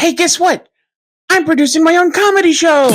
Hey, guess what? I'm producing my own comedy show.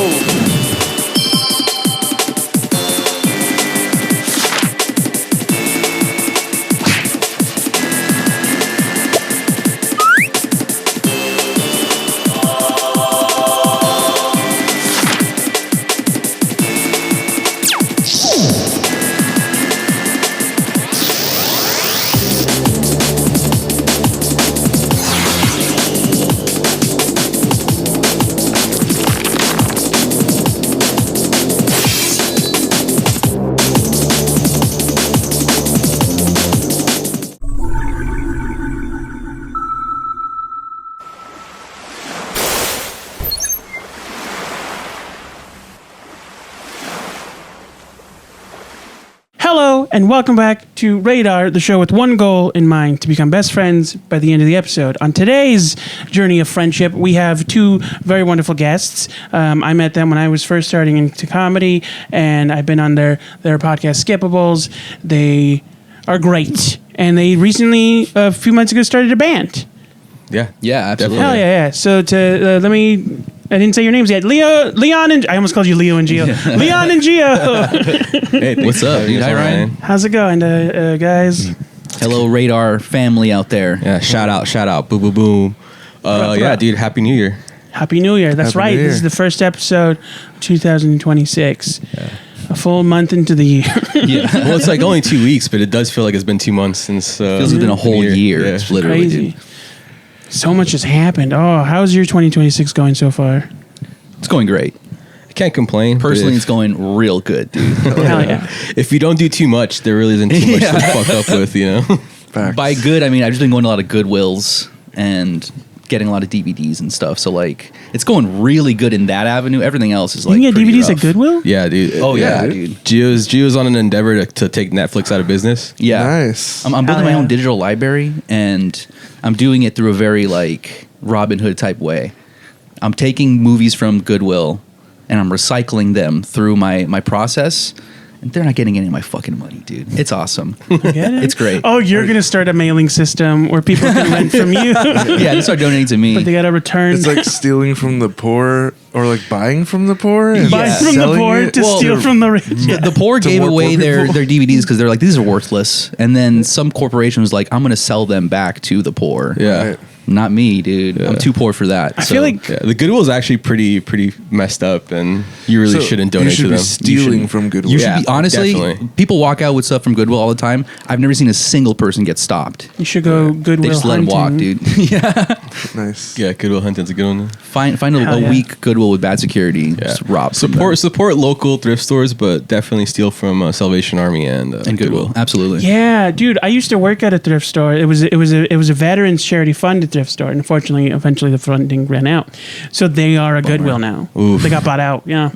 Hello, and welcome back to Reydar, the show with one goal in mind, to become best friends by the end of the episode. On today's journey of friendship, we have two very wonderful guests. I met them when I was first starting into comedy, and I've been on their podcast, Skippables. They are great, and they recently, a few months ago, started a band. Yeah, absolutely. Hell yeah. So I didn't say your names yet. Leon and I almost called you Leo and Gio. Leon and Gio. Hey, what's up, dude? Hi, Ryan. How's it going, guys? Hello, Reydar family out there. Yeah, shout out, boom, boom, boom. Yeah, dude, Happy New Year. Happy New Year. That's Happy right. New Year. This is the first episode, 2026. Yeah. A full month into the year. Yeah. Well, it's like only 2 weeks, but it does feel like it's been 2 months since. Feels it's been a whole year. Yeah. It's literally, crazy. dude. So much has happened. Oh, how's your 2026 going so far? It's going great. I can't complain. Personally, it's going real good, dude. Hell yeah. If you don't do too much, there really isn't too much to fuck up with, you know? Facts. By good, I mean I've just been going to a lot of Goodwills and getting a lot of DVDs and stuff. So like, it's going really good in that avenue. Everything else is like You can get pretty DVDs rough. at Goodwill? Yeah, dude. Oh yeah, dude. Gio's on an endeavor to take Netflix out of business. Yeah, Nice. I'm building Hell my yeah. own digital library, and I'm doing it through a very like Robin Hood type way. I'm taking movies from Goodwill and I'm recycling them through my process, and they're not getting any of my fucking money, dude. It's awesome. Get it? It's great. Oh, you're going to start a mailing system where people can rent from you. Yeah, they start donating to me. But they got to return. It's like stealing from the poor or like buying from the poor and Buy from the selling poor it to steal from the rich. The poor gave more away poor their people. DVDs because they're like, these are worthless. And then some corporation was like, I'm going to sell them back to the poor. Yeah. Right. Not me, dude. I'm too poor for that. I feel like Yeah, the Goodwill is actually pretty messed up, and you really So shouldn't donate you should to be them. stealing from Goodwill. You should Yeah, be, honestly, definitely. people walk out with stuff from Goodwill all the time. I've never seen a single person get stopped. you should go Goodwill They just let them walk, hunting. dude. Yeah. Nice. Yeah, Goodwill Hunting's a good one. Find Hell a yeah. weak Goodwill with bad security. Yeah. Just rob from them. Support local thrift stores, but definitely steal from Salvation Army and Goodwill. Absolutely. Yeah, dude, I used to work at a thrift store. It was a veterans charity funded thrift store, and unfortunately, eventually the funding ran out. So they are a Goodwill now. Oof. They got bought out. Yeah.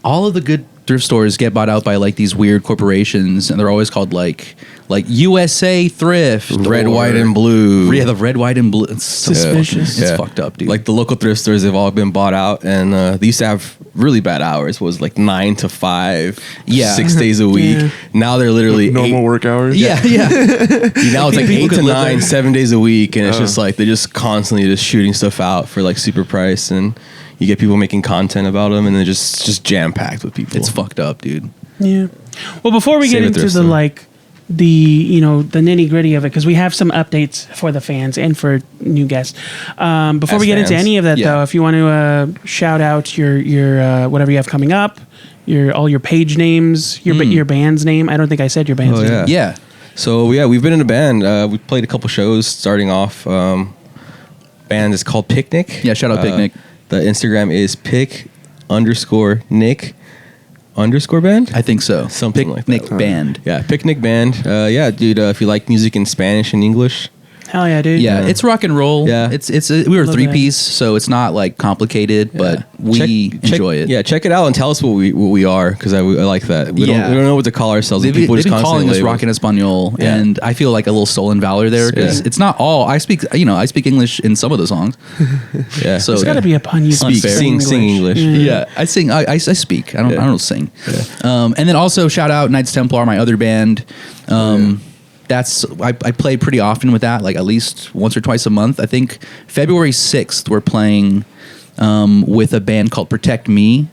All of the good thrift stores get bought out by like these weird corporations, and they're always called like USA Thrift, Red, or- white, and blue. Yeah, the red, white, and blue. It's so Suspicious. It's fucked up, dude. Like the local thrift stores, they've all been bought out, and they used to have really bad hours. It was like 9 to 5, Yeah. 6 days a week. Yeah. Now they're literally Normal work hours. yeah. Now it's like People 8 could to live 9, there. 7 days a week, and it's just like they're just constantly just shooting stuff out for like super price, and you get people making content about them, and they're just jam packed with people. It's fucked up, dude. Yeah. Well, before we Save get it into thrift the store. the nitty gritty of it, because we have some updates for the fans and for new guests. Before As we get into fans. any of that, Yeah. though, if you want to shout out your whatever you have coming up, all your page names, your band's name. I don't think I said your band's Oh, name. yeah. Yeah. So yeah, we've been in a band. We played a couple shows. Starting off, band is called Picnic. Yeah, shout out Picnic. The Instagram is pic_Nick_band. I think so. Something like Picnic that. band. Yeah, Picnic Band. Yeah, dude. If you like music in Spanish and English, Hell yeah, dude. Yeah, it's rock and roll. Yeah. We were a Love 3-piece, so it's not like complicated, but we enjoy it. Yeah, check it out and tell us what we are, because I like that. We don't know what to call ourselves. They've, and people they've just been calling constantly us label rock in Espanol, Yeah. and I feel like a little stolen valor there because Yeah. it's not all. I speak English in some of the songs. Yeah, So There's got to be a pun you can Unfair. sing English. Yeah, I sing. I speak. I don't sing. And then also shout out Knights Templar, my other band. I play pretty often with that, like at least once or twice a month. I think February 6th we're playing with a band called Protect Me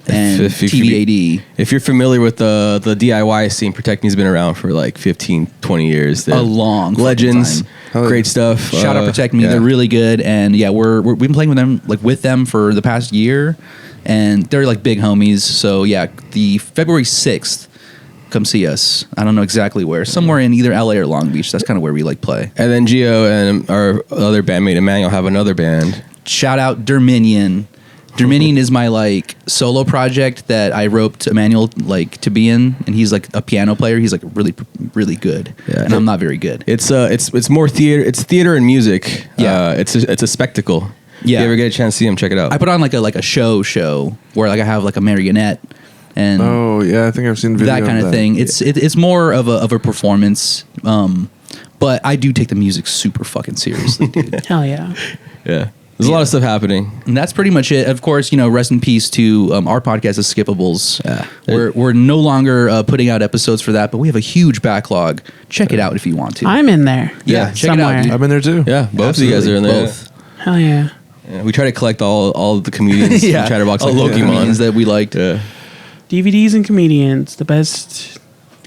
and TVAD. If you're familiar with the DIY scene, Protect Me's been around for like 15, 20 years. They're A long legends, time. great stuff. Shout out Protect Me, they're really good, and yeah, we've been playing with them for the past year, and they're like big homies. So yeah, the February 6th, come see us. I don't know exactly where, somewhere in either LA or Long Beach. That's kind of where we like play. And then Gio and our other bandmate Emmanuel have another band. Shout out Dominion. Dominion is my like solo project that I roped Emmanuel like to be in, and he's like a piano player. He's like really, really good, and I'm not very good. It's more theater. It's theater and music. Yeah, it's a spectacle. Yeah, if you ever get a chance to see him, check it out. I put on like a show where like I have like a marionette and I think I've seen video that kind of thing. It's more of a performance, but I do take the music super fucking seriously, dude. Hell yeah. Yeah. There's a lot of stuff happening. And that's pretty much it. Of course, rest in peace to our podcast, The Skippables. Yeah. We're no longer putting out episodes for that, but we have a huge backlog. Check it out if you want to. I'm in there. Yeah, check somewhere. it out, dude. I've been there too. Yeah, both of you guys are in there. Both. Hell yeah. Yeah, we try to collect all the comedians. Yeah, Chatterbox all and the Pokemon comedians that we liked. Yeah. DVDs and comedians, the best.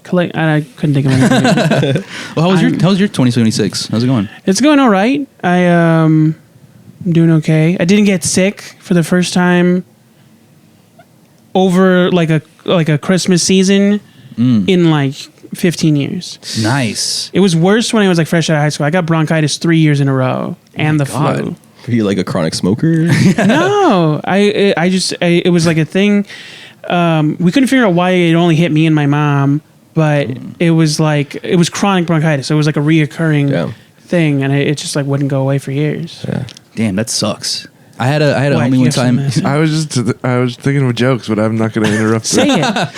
I couldn't think of anything. Well, how was your 2026? How's it going? It's going all right. I'm doing okay. I didn't get sick for the first time over like a Christmas season in like 15 years. Nice. It was worse when I was like fresh out of high school. I got bronchitis 3 years in a row and the God. flu. Are you like a chronic smoker? No, it was like a thing. We couldn't figure out why it only hit me and my mom, but it was chronic bronchitis. So it was like a reoccurring thing, and it just like wouldn't go away for years. Yeah. Damn, that sucks. I had a What, homie you one have some time. medicine? I was thinking of jokes, but I'm not going to interrupt. Say it.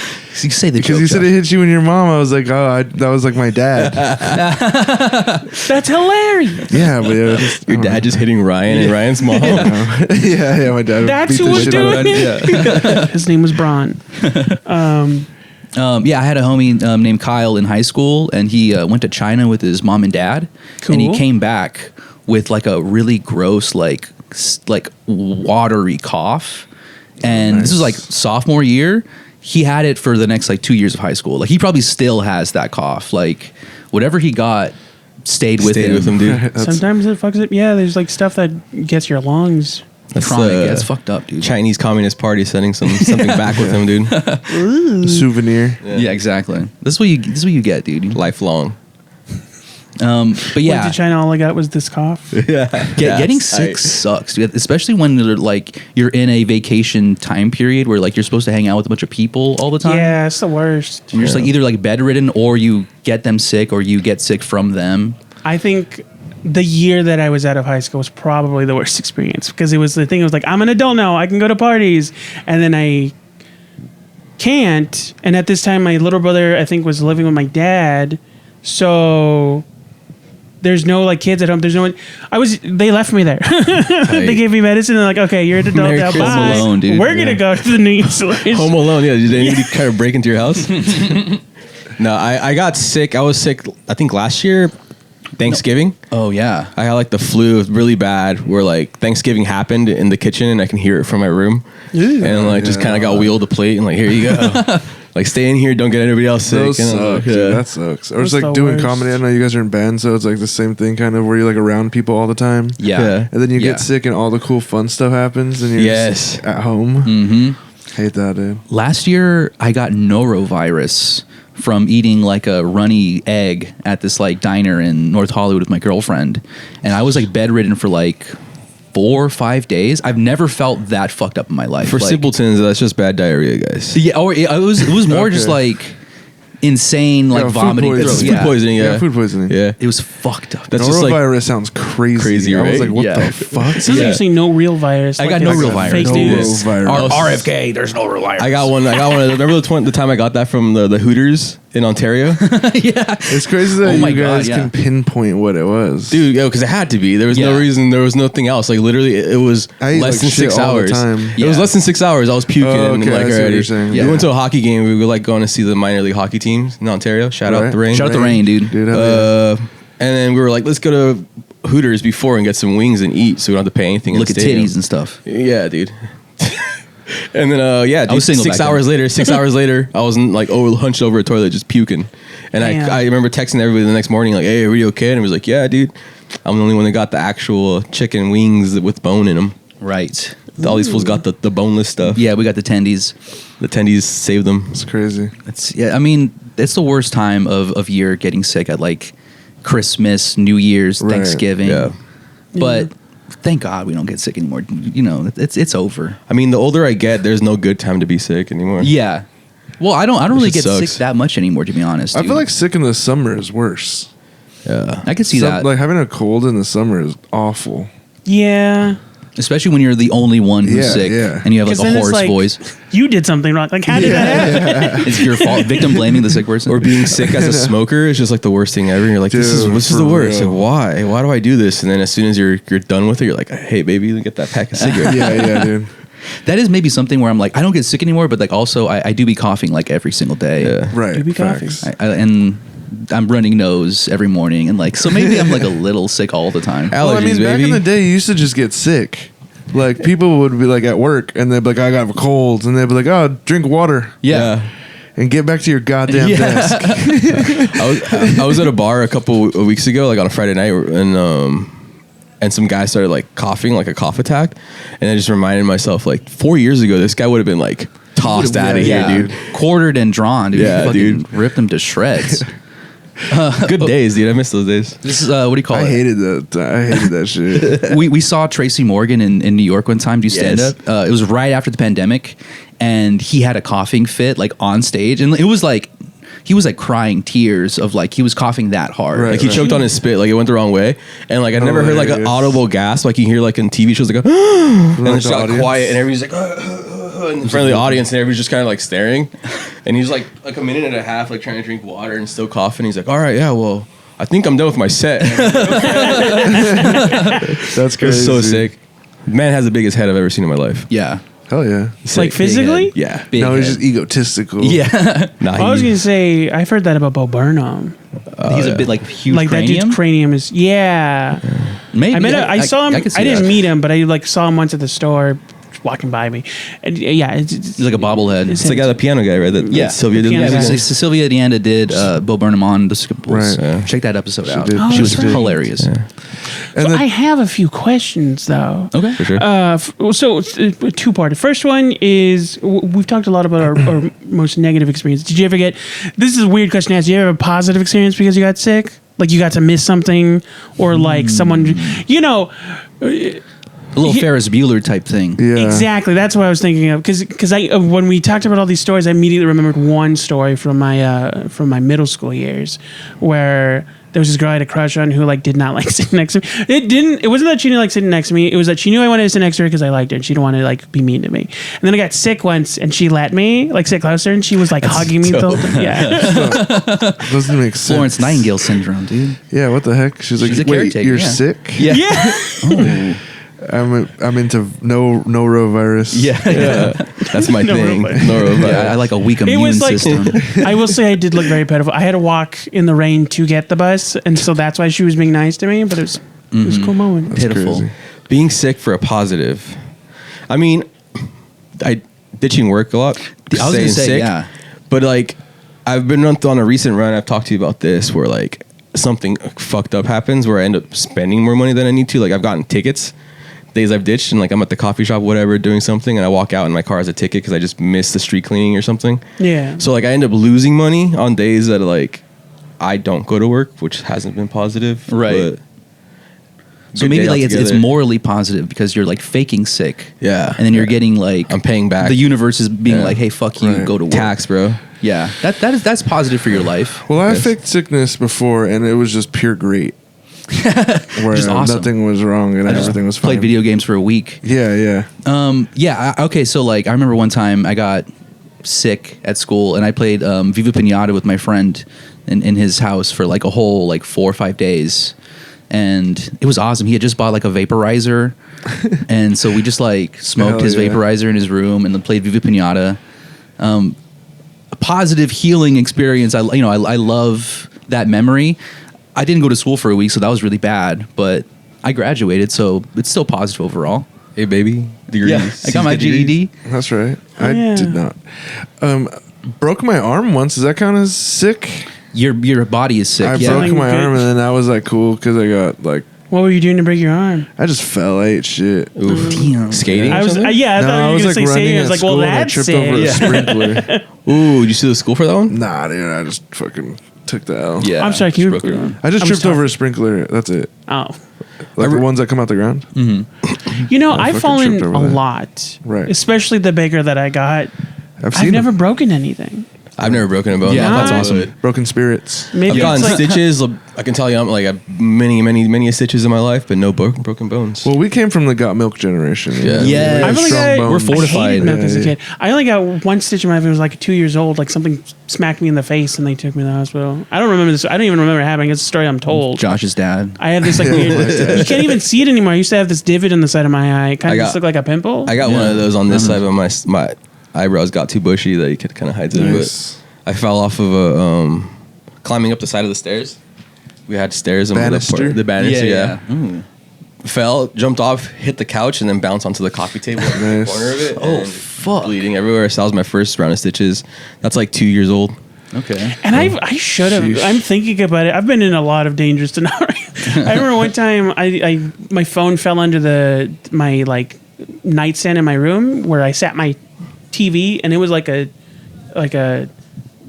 You say the Because joke, you said Josh. it hit you and your mom. I was like, that was like my dad. That's hilarious. Yeah, but just, Your dad just hitting Ryan and Ryan's mom. yeah, my dad. That's beat who the was shit out of doing me. it. His name was Braun. Yeah, I had a homie named Kyle in high school, and he went to China with his mom and dad, and he Cool. came back with like a really gross, like watery cough. And this was like sophomore year. He had it for the next like 2 years of high school. Like he probably still has that cough. Like whatever he got stayed with him, dude. Sometimes it fucks up. Yeah, there's like stuff that gets your lungs. That's Chronic. That's fucked up, dude. Chinese Communist Party sending something back with him, dude. Souvenir. Yeah, exactly. This is what you get, dude. Lifelong. But yeah, Went to China, all I got was this cough. getting sick sucks, dude. Especially when you're in a vacation time period where like you're supposed to hang out with a bunch of people all the time. Yeah, it's the worst. And you're just like either like bedridden or you get them sick or you get sick from them. I think the year that I was out of high school was probably the worst experience because it was like, I'm an adult now, I can go to parties. And then I can't. And at this time, my little brother, I think, was living with my dad. So there's no like kids at home. There's no one. They left me there. They gave me medicine. And they're like, okay, you're an adult Merry now. Christmas. Bye. Home Alone, dude. We're going to go to the news stores. Home Alone, yeah. Did anybody kind of break into your house? No, I got sick. I was sick, I think last year, Thanksgiving. Oh yeah. I had like the flu really bad where like Thanksgiving happened in the kitchen and I can hear it from my room. And like just kind of got wheeled a plate and like, here you go. Like stay in here, don't get anybody else sick. Those And I'm suck, like, dude. That sucks. Or That's it's the like doing worst. comedy. I know you guys are in bands, so it's like the same thing kind of where you're like around people all the time. Yeah. And then you Yeah. get sick and all the cool fun stuff happens and you're Yes. just at home. Mm-hmm. Hate that, dude. Last year I got norovirus from eating like a runny egg at this like diner in North Hollywood with my girlfriend, and I was like bedridden for like 4 or 5 days. I've never felt that fucked up in my life. For like, simpletons, that's just bad diarrhea, guys. yeah, or it was more just Okay. like insane, like Yeah, food vomiting. poisoning. It's throat. food Yeah. poisoning, yeah. Yeah, food poisoning. Yeah. It was fucked up. That's just like Norovirus sounds crazy. Crazy, I was right? like, what Yeah. the fuck? It sounds like you're saying no real virus. I like got no it's real virus. Fake No news. virus. RFK, there's no real virus. I got one. Remember the time I got that from the Hooters in Ontario. Yeah. It's crazy that Oh my you guys God, can pinpoint what it was. Dude, yo, because it had to be. There was no Yeah. reason. There was nothing else. Like literally, it was I eat less like than shit 6 all the hours. time. It was Yeah. less than 6 hours. I was puking. Oh, okay, like I see what already. you're saying. We Yeah. went to a hockey game. We were like going to see the minor league hockey teams in Ontario. Shout out Right. the Rain. Shout out the Rain, dude. Dude, hell yeah. And then we were like, let's go to Hooters before and get some wings and eat, so we don't have to pay anything. Look in at the stadium. titties and stuff. Yeah, dude. And then dude, was single 6 back hours then. later, 6 hours later, I was like hunched over a toilet just puking. And Damn. I remember texting everybody the next morning like, hey, are you okay? And it was like, yeah, dude. I'm the only one that got the actual chicken wings with bone in them. Right. All these fools got the boneless stuff. Yeah, we got the tendies. The tendies saved them. It's crazy. I mean, it's the worst time of year getting sick at like Christmas, New Year's, Right. Thanksgiving. Yeah. But thank God we don't get sick anymore. You know, it's over. I mean, the older I get, there's no good time to be sick anymore. Yeah. Well, I don't really Which get sucks. sick that much anymore, to be honest. I dude. feel like sick in the summer is worse. Yeah. I can see that, Like having a cold in the summer is awful. Yeah. especially when you're the only one who's Yeah, sick yeah. and you have like 'Cause a then it's hoarse like, voice. You did something wrong. Like, how did that happen? It's your fault. Victim blaming the sick person. Or being sick as a smoker is just like the worst thing ever. And you're like, this Dude, is for the worst. real. Like, why? Why do I do this? And then as soon as you're done with it, you're like, hey, baby, let me get that pack of cigarettes. Yeah, dude. That is maybe something where I'm like, I don't get sick anymore, but like also I do be coughing like every single day. Yeah. Right. Do be coughing. Facts. And I'm running nose every morning, and like so maybe I'm like a little sick all the time. Allergies, Well, I mean, back baby. in the day, you used to just get sick. Like people would be like at work, and they'd be like, "I got a cold," and they'd be like, "Oh, drink water Yeah. and get back to your goddamn Yeah. desk." I was at a bar a couple of weeks ago, like on a Friday night, and some guy started like coughing, like a cough attack, and I just reminded myself, like 4 years ago, this guy would have been like tossed out of Yeah, here, dude. Quartered and drawn, dude. Yeah, Fucking dude. ripped them to shreds. Good days, dude. I miss those days. This is what do you call I it? hated that. I hated that shit. We saw Tracy Morgan in New York one time do stand Yes. up. It was right after the pandemic, and he had a coughing fit like on stage, and it was like he was like crying tears of like he was coughing that hard. Right. Like he choked on his spit, like it went the wrong way, and like I never heard like an Hilarious. audible gasp, like you hear like in TV shows, like a and Like it's the got audience? quiet, and everybody's like in front of the audience, and everybody's just kind of like staring, and he's like a minute and a half, like trying to drink water and still coughing. He's like, all right, yeah, well, I think I'm done with my set. That's It crazy. was so sick. Man has the biggest head I've ever seen in my life. Yeah. Hell yeah. It's like Sick. physically? Yeah. Big No, he's head. just egotistical. Yeah. Nah, I was he- gonna say I've heard that about Bo Burnham. He's a bit like huge Like that cranium. dude's cranium is Maybe. I met. I saw him. could see I didn't that. meet him, but I like saw him once at the store, walking by me. And yeah, it's He's like a bobblehead. It's It's the guy, the piano guy, right? That Yeah. Sylvia did. piano Yeah, guy. Sylvia Deanda did Bo Burnham on the Skipples. Right. Yeah. Check that episode out. did. Oh, She was that's right. hilarious. And So then, I have a few questions though. Okay. For sure. So two part. The first one is we've talked a lot about our most negative experience. Did you ever get? This is a weird question to ask. Did you ever have a positive experience because you got sick? Like you got to miss something, or like someone, you know. A little Ferris Bueller type thing. yeah. Exactly. That's what I was thinking of. Because I when we talked about all these stories, I immediately remembered one story from my middle school years, where there was this girl I had a crush on who like did not like sitting next to me. It wasn't that she didn't like sitting next to me. It was that she knew I wanted to sit next to her because I liked her and she didn't want to like be mean to me. And then I got sick once and she let me like sit closer and she was like hugging me the whole time. Yeah. Doesn't make sense. Florence Nightingale syndrome, dude. Yeah, what the heck? She's like, She's a wait, caretaker, you're yeah. sick? Yeah. Yeah. I'm into norovirus. Yeah. That's my thing. Norovirus. Yeah, I like a weak It immune was like system. I will say I did look very pitiful. I had to walk in the rain to get the bus, and so that's why she was being nice to me. But it was a cool moment. Pitiful. crazy. Being sick for a positive. I mean, I ditching work a lot. I was gonna say, yeah. But like, I've been on a recent run. I've talked to you about this, where like something fucked up happens, where I end up spending more money than I need to. Like I've gotten tickets days I've ditched, and like I'm at the coffee shop, whatever, doing something, and I walk out and my car has a ticket because I just missed the street cleaning or something. Yeah. So like I end up losing money on days that like I don't go to work, which hasn't been positive. Right. But So good maybe day like it's altogether. morally positive because you're like faking sick. Yeah. And then you're getting like I'm paying back. the universe is being Yeah. like, hey, fuck you, Right. go to work. tax, bro. Yeah. That's positive for your life. Well, I Yes. faked sickness before, and it was just pure great. Where Just awesome. nothing was wrong and everything was fine. Played video games for a week. Yeah, yeah. Okay, so like I remember one time I got sick at school, and I played Viva Pinata with my friend in his house for like a whole like 4 or 5 days, and it was awesome. He had just bought like a vaporizer, and so we just like smoked his vaporizer in his room and then played Viva Pinata. A positive healing experience. I love that memory. I didn't go to school for a week, so that was really bad, but I graduated, so it's still positive overall. Hey, baby. Degrees. Yeah, I got my GED. That's right. Oh, I did not. Broke my arm once. Does that count as sick? Your body is sick. I yeah. broke my arm, and then that was like cool because I got like. What were you doing to break your arm? I just fell. I ate shit. Oof. Damn. Skating? I or was something? I thought you were gonna say skating. I was like, well, and I that's tripped sick. over a sprinkler. Ooh, did you see the school for that one? Nah, dude, I just fucking took the L. Yeah. I'm sorry. Can you? Broke your arm. I just I'm tripped sorry. over a sprinkler. That's it. Oh, Like the ones that come out the ground. you know, I I've fucking fallen tripped a over that. lot, Right. Especially the bigger that I got. I've never broken anything. I've never broken a bone. Yeah, that's awesome. Broken spirits. Maybe I've it's gotten like, stitches. I can tell you, I'm like many stitches in my life, but no broken bones. Well, we came from the got milk generation. Yeah. Yeah. We had I've only strong got, bones. We're I fortified. hated milk as a Yeah, kid. I only got one stitch in my life. It was like 2 years old. Like something smacked me in the face, and they took me to the hospital. I don't remember this. I don't even remember it happening. It's a story I'm told. Josh's dad. I have this like weird. You can't even see it anymore. I used to have this divot in the side of my eye. It kind of just looked like a pimple. I got one of those on this side, but my eyebrows got too bushy that you could kind of hide it. Nice. But I fell off of a climbing up the side of the stairs. We had stairs and Banister? the banister. Yeah. Ooh. Fell, jumped off, hit the couch, and then bounced onto the coffee table in the Nice. corner of it. Oh, and fuck. bleeding everywhere. So that was my first round of stitches. That's like 2 years old. Okay. And I should have. Sheesh. I'm thinking about it. I've been in a lot of dangerous scenarios. I remember one time my phone fell under my like nightstand in my room where I sat my TV, and it was like a 90s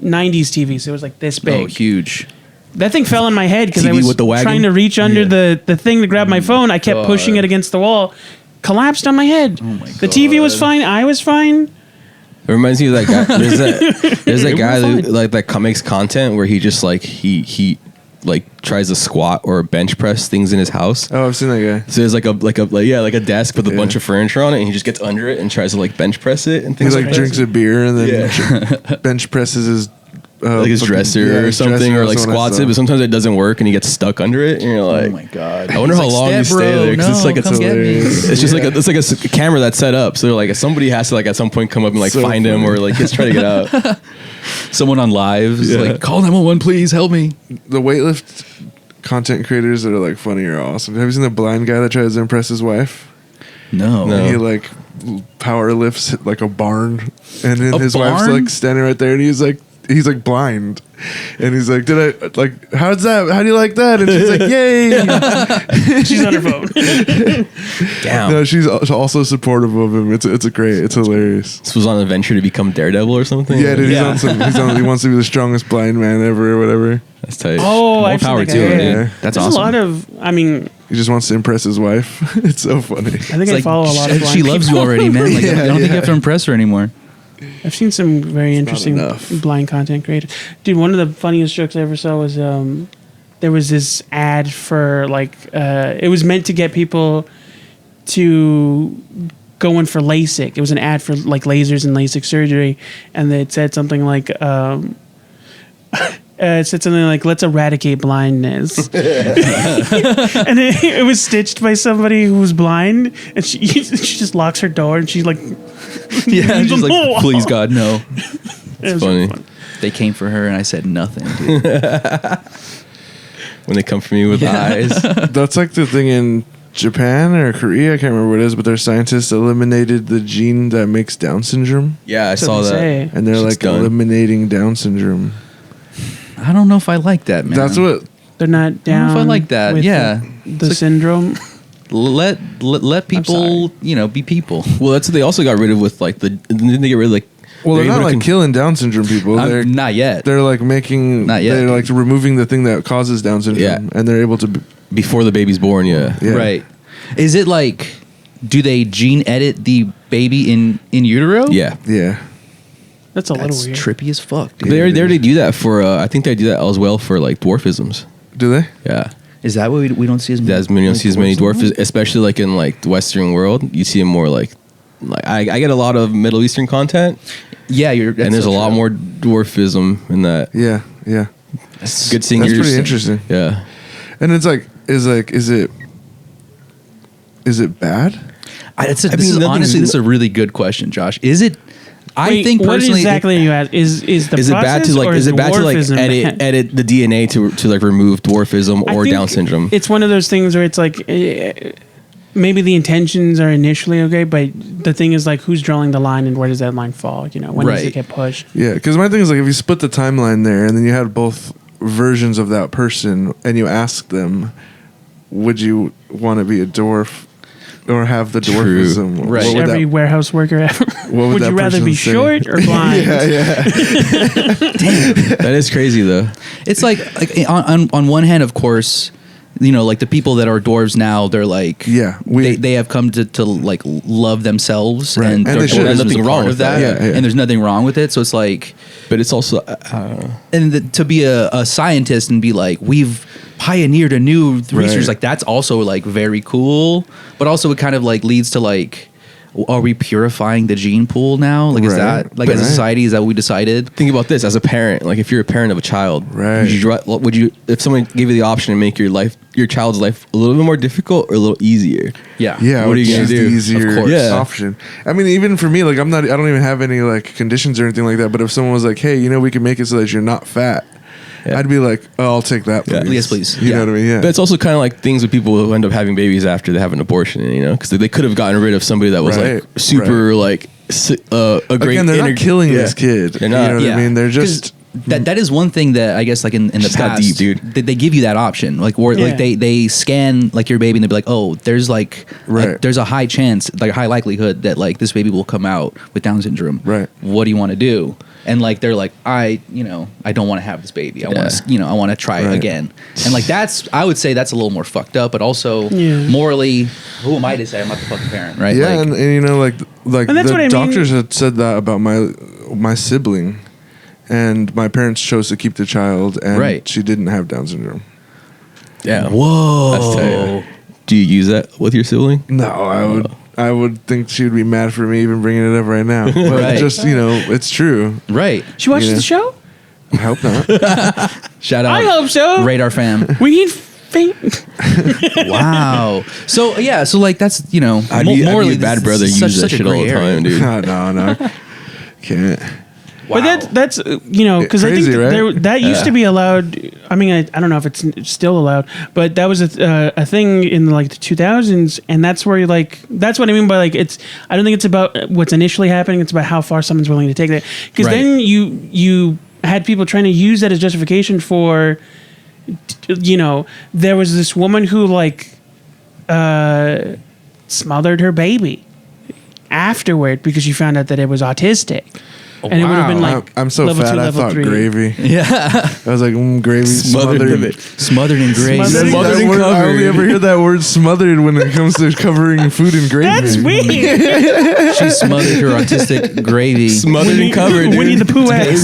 TV, so it was like this big. Oh, huge. That thing fell on my head because I TV was with the wagon? trying to reach under the thing to grab my phone. I kept pushing God. it against the wall. Collapsed on my head. Oh my The TV was God. fine. I was fine. It reminds me of that guy. There's that guy fine. that makes content where he just like he like tries to squat or bench press things in his house. Oh, I've seen that guy. So there's like a desk with a bunch of furniture on it, and he just gets under it and tries to like bench press it and He things like like drinks a beer and then bench presses his like his fucking- dresser yeah, or his something, dresser, or like that's what I squats saw. it, but sometimes it doesn't work and he gets stuck under it, and you're like, Oh my god. I wonder He's how like, long you "Step stay bro, there because it's no, like come get me." it's just like it's like a camera that's set up, so like somebody has to like at some point come up and like So find him funny. or like just try to get out. Someone on live is Yeah. like, call 911, please help me. The weightlift content creators that are like funny are awesome. Have you seen the blind guy that tries to impress his wife? No. No. He like power lifts like a barn, and then A his wife's barn? like standing right there, and he's like blind, and he's like, "Did I like? How's that? How do you like that?" And she's like, "Yay!" She's on her phone. Damn. No, she's also supportive of him. It's hilarious. This was on a venture to become Daredevil or something. Yeah, dude, Yeah. he wants to be the strongest blind man ever or whatever. That's tight. Oh, more I've seen power that to guy. him, Yeah. dude. That's There's awesome. a lot of. I mean, He just wants to impress his wife. It's so funny. I think It's I like, follow a lot of. she blind loves you people. already, man. Like, I don't think you Yeah. have to impress her anymore. I've seen some very interesting enough. blind content creators. Dude, one of the funniest jokes I ever saw was there was this ad for like it was meant to get people to go in for LASIK. It was an ad for like lasers and LASIK surgery, and it said something like it said something like, "Let's eradicate blindness," and it was stitched by somebody who was blind, and she just locks her door, and she's like, Yeah, she's like, please God, no. it was funny. fun. They came for her, and I said nothing, dude. When they come for me with eyes. That's like the thing in Japan or Korea. I can't remember what it is, but their scientists eliminated the gene that makes Down syndrome, Yeah, I That's saw what they that. say. and they're Shit's like done. eliminating Down syndrome. I don't know if I like that, man. That's what. They're not I don't down. know if I like that. with Yeah. the syndrome. Let people, be people. Well, that's what they also got rid of with like didn't they get rid of like Well, they're able not to like con- killing Down syndrome people. Not yet. They're like making. Not yet, They're like dude. removing the thing that causes Down syndrome, Yeah. and they're able to. before the baby's born, yeah. Yeah. Right. Is it like, do they gene edit the baby in utero? Yeah. Yeah. That's a That's little weird. trippy as fuck, dude. They already do that for I think they do that as well for like dwarfisms. Do they? Yeah. Is that why we don't see as many? As many don't see as many dwarfs dwarfisms, especially like in like the Western world. You see them more like I get a lot of Middle Eastern content, Yeah, and there's a lot more dwarfism in that. Yeah. Good seeing That's your pretty interesting. Yeah. And it's like, is it bad? This is a really good question, Josh. Is it? I Wait, think what personally, exactly are you at? Is the Is it bad process to like? or Is it bad to like dwarfism edit the DNA to like remove dwarfism I or think Down syndrome? It's one of those things where it's like maybe the intentions are initially okay, but the thing is like who's drawing the line and where does that line fall? You know, when does Right. it get pushed? Yeah, because my thing is like if you split the timeline there and then you had both versions of that person and you ask them, would you want to be a dwarf or have the True. dwarfism? Right. What would Every that- warehouse worker ever. What would Would that you rather person be say? short or blind? yeah. That is crazy though. it's like on one hand, of course, you know, like the people that are dwarves now, they're like, Yeah, they have come to like love themselves, Right. and And their they should. dwarfism There's is nothing a wrong part with of that, that. Yeah. and there's nothing wrong with it. So it's like, But it's also and to be a scientist and be like, we've pioneered a new research, Right. like that's also like very cool, but also it kind of like leads to like, are we purifying the gene pool now? Like, is Right. that like as a Right. society, is that what we decided? think about this as a parent. Like if you're a parent of a child, Right. would you if someone gave you the option to make your child's life a little bit more difficult or a little easier? Yeah. Yeah, What are you gonna choose do? the easier Of course. Yeah. option. I mean, even for me, like I don't even have any like conditions or anything like that. But if someone was like, "Hey, you know, we can make it so that you're not fat," Yeah. I'd be like, "Oh, I'll take that, Yeah. please." Yes, please. You Yeah. know what I mean? Yeah. But it's also kind of like things with people who end up having babies after they have an abortion, you know, because they could have gotten rid of somebody that was Right, like super like a great. Again, they're not killing yeah. this kid. They're not. You know what I mean? They're 'Cause just that is one thing that I guess like in the Just got past, deep, dude. They give you that option, like or Yeah. like they scan like your baby and they be like, oh, there's like Right. there's a high chance, like a high likelihood that like this baby will come out with Down syndrome. Right. What do you want to do? And like they're like, I don't want to have this baby. I want to I want to try Right. again. And like I would say that's a little more fucked up, but also Yeah. morally, who am I to say I'm not the fucking parent, right? yeah, Like, and you know, like And that's the what I mean. doctors had said that about my sibling, and my parents chose to keep the child, and Right. she didn't have Down syndrome. Yeah. whoa. That's tight. Do you use that with your sibling? No, I would think she would be mad for me even bringing it up right now. But Right. just it's true. Right. She watches Yeah. the show? I hope not. Shout out. I hope so. Radar fam. We need Wow. So yeah. So like that's I'd be morally a bad this brother. is Use that such a shit all gray the area. time, dude. no, can't. But that's because I think Crazy, right? that used to be allowed. I mean, I don't know if it's still allowed, but that was a thing in like the 2000s, and that's where that's what I mean by like it's. I don't think it's about what's initially happening. It's about how far someone's willing to take that. Because Right. then you had people trying to use that as justification for, there was this woman who smothered her baby afterward because she found out that it was autistic. And it would have been Wow. like I'm so level fat. 2, I level thought 3. gravy. Yeah. I was like, gravy smothered. Smothered in grace. Smothered in That and word- I covered. only ever hear that word smothered when it comes to covering food in gravy. That's weird. She smothered her autistic gravy. Smothered and covered, dude. Winnie the Pooh ass.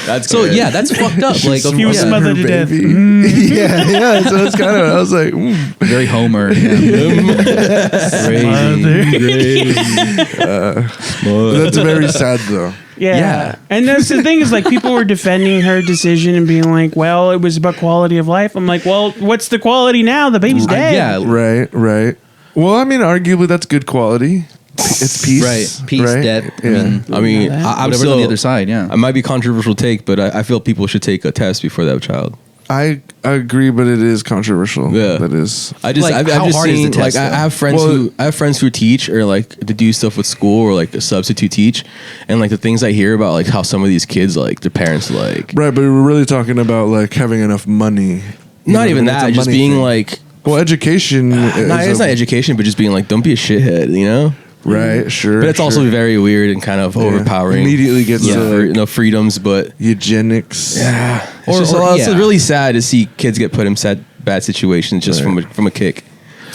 That's So good. yeah, that's fucked up. Like He was yeah, smothered to death. yeah. So it's kind of. I was like, very Homer. Gravy. that's very sad though. Yeah. Yeah. And that's the thing is like people were defending her decision and being like, well, it was about quality of life. I'm like, well, what's the quality now? The baby's dead. Yeah. Right. Well, I mean, arguably that's good quality. It's peace. Right. Peace, right? death. Yeah. I mean, that. I'm Whatever's still on the other side. Yeah. I might be controversial take, but I feel people should take a test before they have a child. I agree, but it is controversial. Yeah. That is. I just Like, I've how just hard is seen the test, like I though? have friends who teach or like to do stuff with school or like substitute teach, and like the things I hear about like how some of these kids like their parents like Right, but we're really talking about like having enough money. You not know, even it's a that, just money being thing. like Well, education. it's not education, but just being like don't be a shithead, you know. Right, sure. But it's also sure. very weird and kind of overpowering. Immediately gets to, freedoms, but eugenics. yeah, Or- it's yeah. really sad to see kids get put in bad situations just Right. from a kick.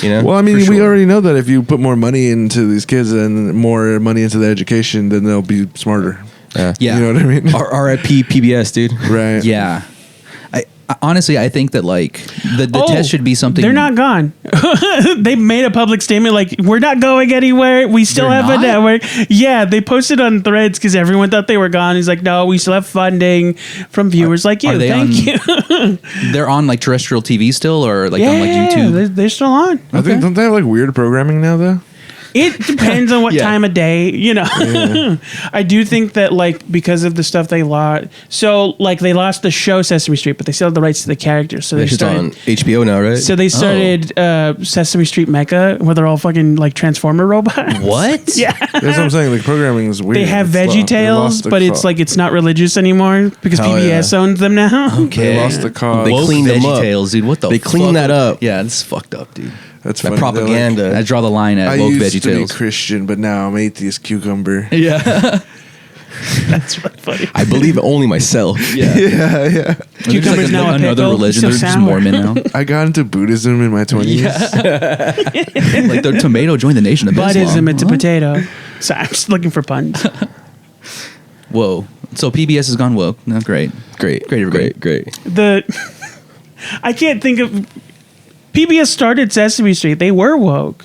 You know. Well, I mean, For we sure. already know that if you put more money into these kids and more money into their education, then they'll be smarter. Yeah. You know what I mean? R.I.P. PBS, dude. Right. Yeah. honestly, I think that like the test should be something. They're not gone. They made a public statement like, we're not going anywhere. We still They're have not? a network. Yeah, they posted on Threads because everyone thought they were gone. He's like, no, we still have funding from viewers like you. Are they Thank you. They're on like terrestrial TV still, or like on like YouTube. They're still on. I think don't they have like weird programming now though? It depends on what Yeah. time of day, you know. I do think that like because of the stuff they lost, so like they lost the show Sesame Street, but they still have the rights to the characters. So they It's started on HBO now, right? So they started Sesame Street Mecha, where they're all fucking like Transformer robots. What? Yeah. That's what I'm saying. Like programming is weird. They have It's Veggie they Tales, lost the but it's co- like it's not religious anymore because Hell PBS yeah. owns them now. Okay. They lost the cause. They Woke cleaned them up. VeggieTales, dude. What the? They cleaned fuck? that up. Yeah, this is fucked up, dude. That's That funny. They're like, propaganda. I draw the line at I woke used to be VeggieTales. Christian, but now I'm atheist cucumber. Yeah. That's really funny. I believe only myself. Yeah. Yeah. Cucumber's now a another pickle. religion. Still They're just sour. Mormon now. I got into Buddhism in my 20s. Like the tomato joined the Nation of Islam. Buddhism, it's a Huh? potato. Sorry, I'm just looking for puns. Whoa. So PBS has gone woke. No, great. Great, Great, everybody. great. I can't think of. PBS started Sesame Street. They were woke.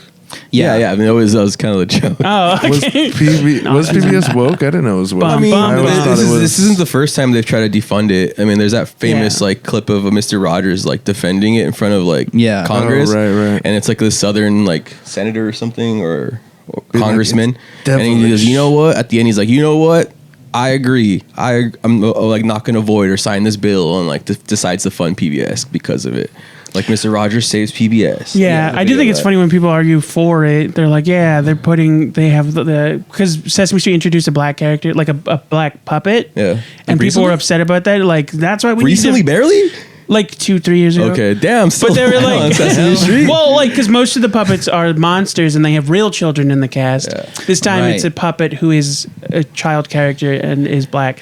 Yeah. I mean, that was kind of the joke. Oh, Was, okay. was PBS woke? I didn't know it was woke. Bum, I mean, bum, I always bum. thought it was. this isn't the first time they've tried to defund it. I mean, there's that famous Yeah. like clip of Mr. Rogers like defending it in front of like Yeah. Congress, Oh, right. and it's like the Southern like senator or something or Being like, congressman, it's and he goes, devilish. you know what? At the end, he's like, you know what? I agree. I'm like not going to void or sign this bill, and like decides to fund PBS because of it. Like Mr. Rogers saves PBS. Yeah, I do think it's funny when people argue for it. They're like, yeah, they have the because Sesame Street introduced a black character, like a black puppet. Yeah. And people Recently? were upset about that. Like, that's why we Recently, need to, barely. like 2-3 years ago. Okay, damn. Still But they were on like, Sesame Street. well, like because most of the puppets are monsters and they have real children in the cast. Yeah. This time Right. it's a puppet who is a child character and is black,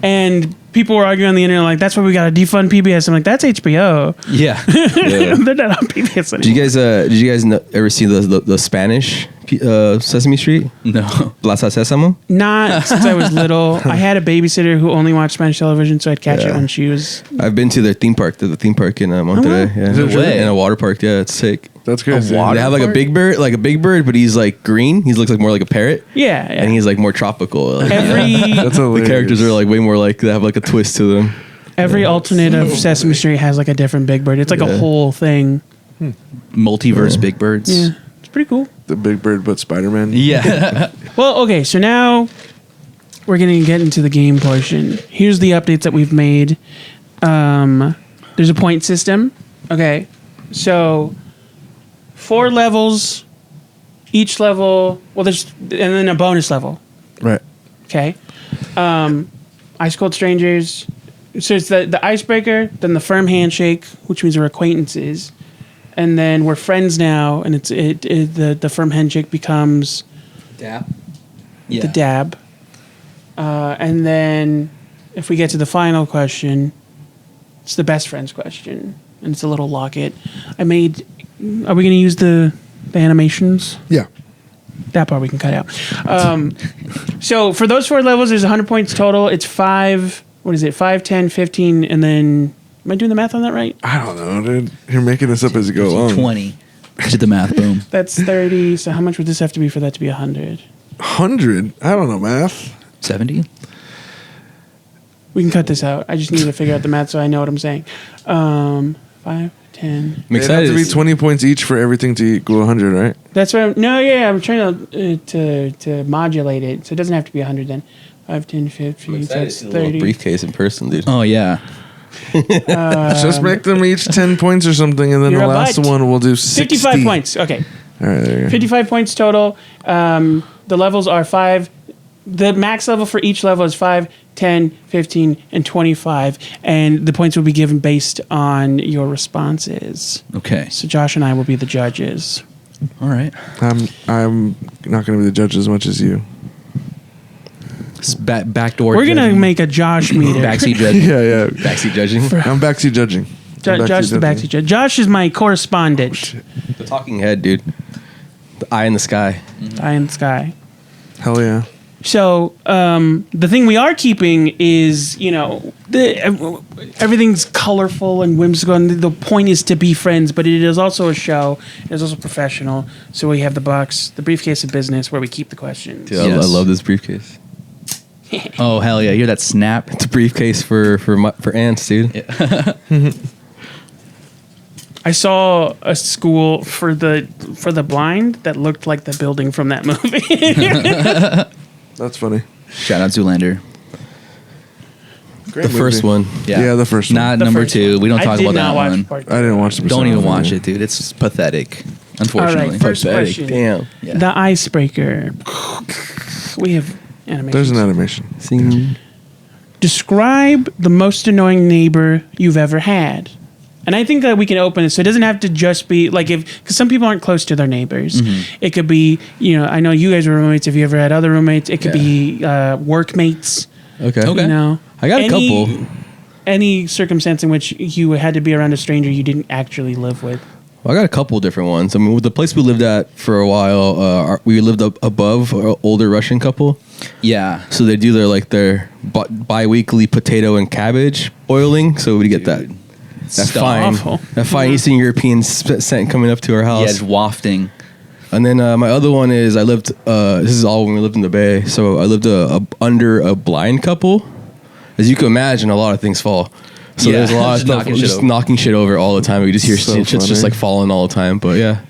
and people were arguing on the internet like that's why we got to defund PBS. I'm like, that's HBO. Yeah. Yeah. They're not on PBS Did anymore. you guys ever see the Spanish Sesame Street? No. Plaza Sésamo? Not since I was little. I had a babysitter who only watched Spanish television, so I'd catch it Yeah. when she was. I've been to their theme park, the theme park in Monterrey. wow. Yeah, Is it No way. in a water park. Yeah, it's sick. That's crazy. water- They have like a big bird, but he's like green. He looks like more like a parrot, Yeah, and he's like more tropical. Like, every That's the hilarious. characters are like way more like they have like a twist to them. every alternate of Sesame Street has like a different Big Bird. It's like a Yeah. whole thing. Multiverse Big Birds. Yeah, it's pretty cool. the Big Bird, but Spider-Man. Yeah. Well, okay, so now we're going to get into the game portion. Here's the updates that we've made. There's a point system. Okay, so 4 levels. Each level, well, there's and then a bonus level. Right. Okay, Ice Cold Strangers. So it's the icebreaker, then the firm handshake, which means we're acquaintances, and then we're friends now, and the firm handshake becomes Dab. the dab. And then if we get to the final question, it's the best friends question. And it's a little locket. Are we going to use the animations? Yeah. That part we can cut out. So for those 4 levels, there's 100 points total. It's 5, 10, 15, and then, am I doing the math on that right? I don't know, dude. You're making this up as you go along. 20. Did the math. Boom. That's 30. So how much would this have to be for that to be 100? 100? I don't know math. 70? We can cut this out. I just need to figure out the math so I know what I'm saying. 5, 10. I'm It have excited. to be 20 points each for everything to equal 100, right? That's what I'm trying to modulate it. So it doesn't have to be 100 then. 5, 10, 15, that's a little 30. briefcase in person, dude. Oh, yeah. Just make them each 10 points or something, and then You're the a last butt. one we'll do 60. 55 points. Okay. All right, there you go. 55 points total. The levels are 5. The max level for each level is 5, 10, 15, and 25. And the points will be given based on your responses. Okay. So Josh and I will be the judges. All right. I'm not going to be the judge as much as you. Backdoor. We're going to judging. make a Josh meter. Backseat judge. Yeah. Backseat judging. I'm backseat judging. Josh is the backseat judge. Josh is my correspondent. The talking head, dude. The eye in the sky. Eye in the sky. Hell yeah. So the thing we are keeping is, everything's colorful and whimsical, and the point is to be friends. But it is also a show. It is also professional. So we have the box, the briefcase of business, where we keep the questions. Dude, I love this briefcase. Oh hell yeah! You hear that snap? It's a briefcase for ants, dude. Yeah. I saw a school for the blind that looked like the building from that movie. That's funny. Shout out Zoolander. Great The movie. first one. Yeah, the first one. Not The number first 2. one. We don't I talk did about not that watch one. part I didn't watch the Don't second even one. watch it, dude. It's pathetic. Unfortunately. All right, first Pathetic. question. Damn. Yeah. The icebreaker. We have animation. There's an animation. Sing. Describe the most annoying neighbor you've ever had. And I think that we can open it so it doesn't have to just be like because some people aren't close to their neighbors. It could be, I know you guys were roommates. If you ever had other roommates, it could be workmates. Okay. Okay. You know, I got a couple. Any circumstance in which you had to be around a stranger you didn't actually live with. Well, I got a couple different ones. I mean, with the place we lived at for a while, we lived up above an older Russian couple. Yeah. So they do their bi-weekly potato and cabbage boiling. So we get that Awful. fine Eastern European scent coming up to our house. Yeah, it's wafting. And then my other one is I lived. This is all when we lived in the Bay. So I lived under a blind couple. As you can imagine, a lot of things fall. So Yeah, there's a lot of just stuff knocking knocking shit over all the time. We just hear So shit's just funny. like falling all the time. But yeah,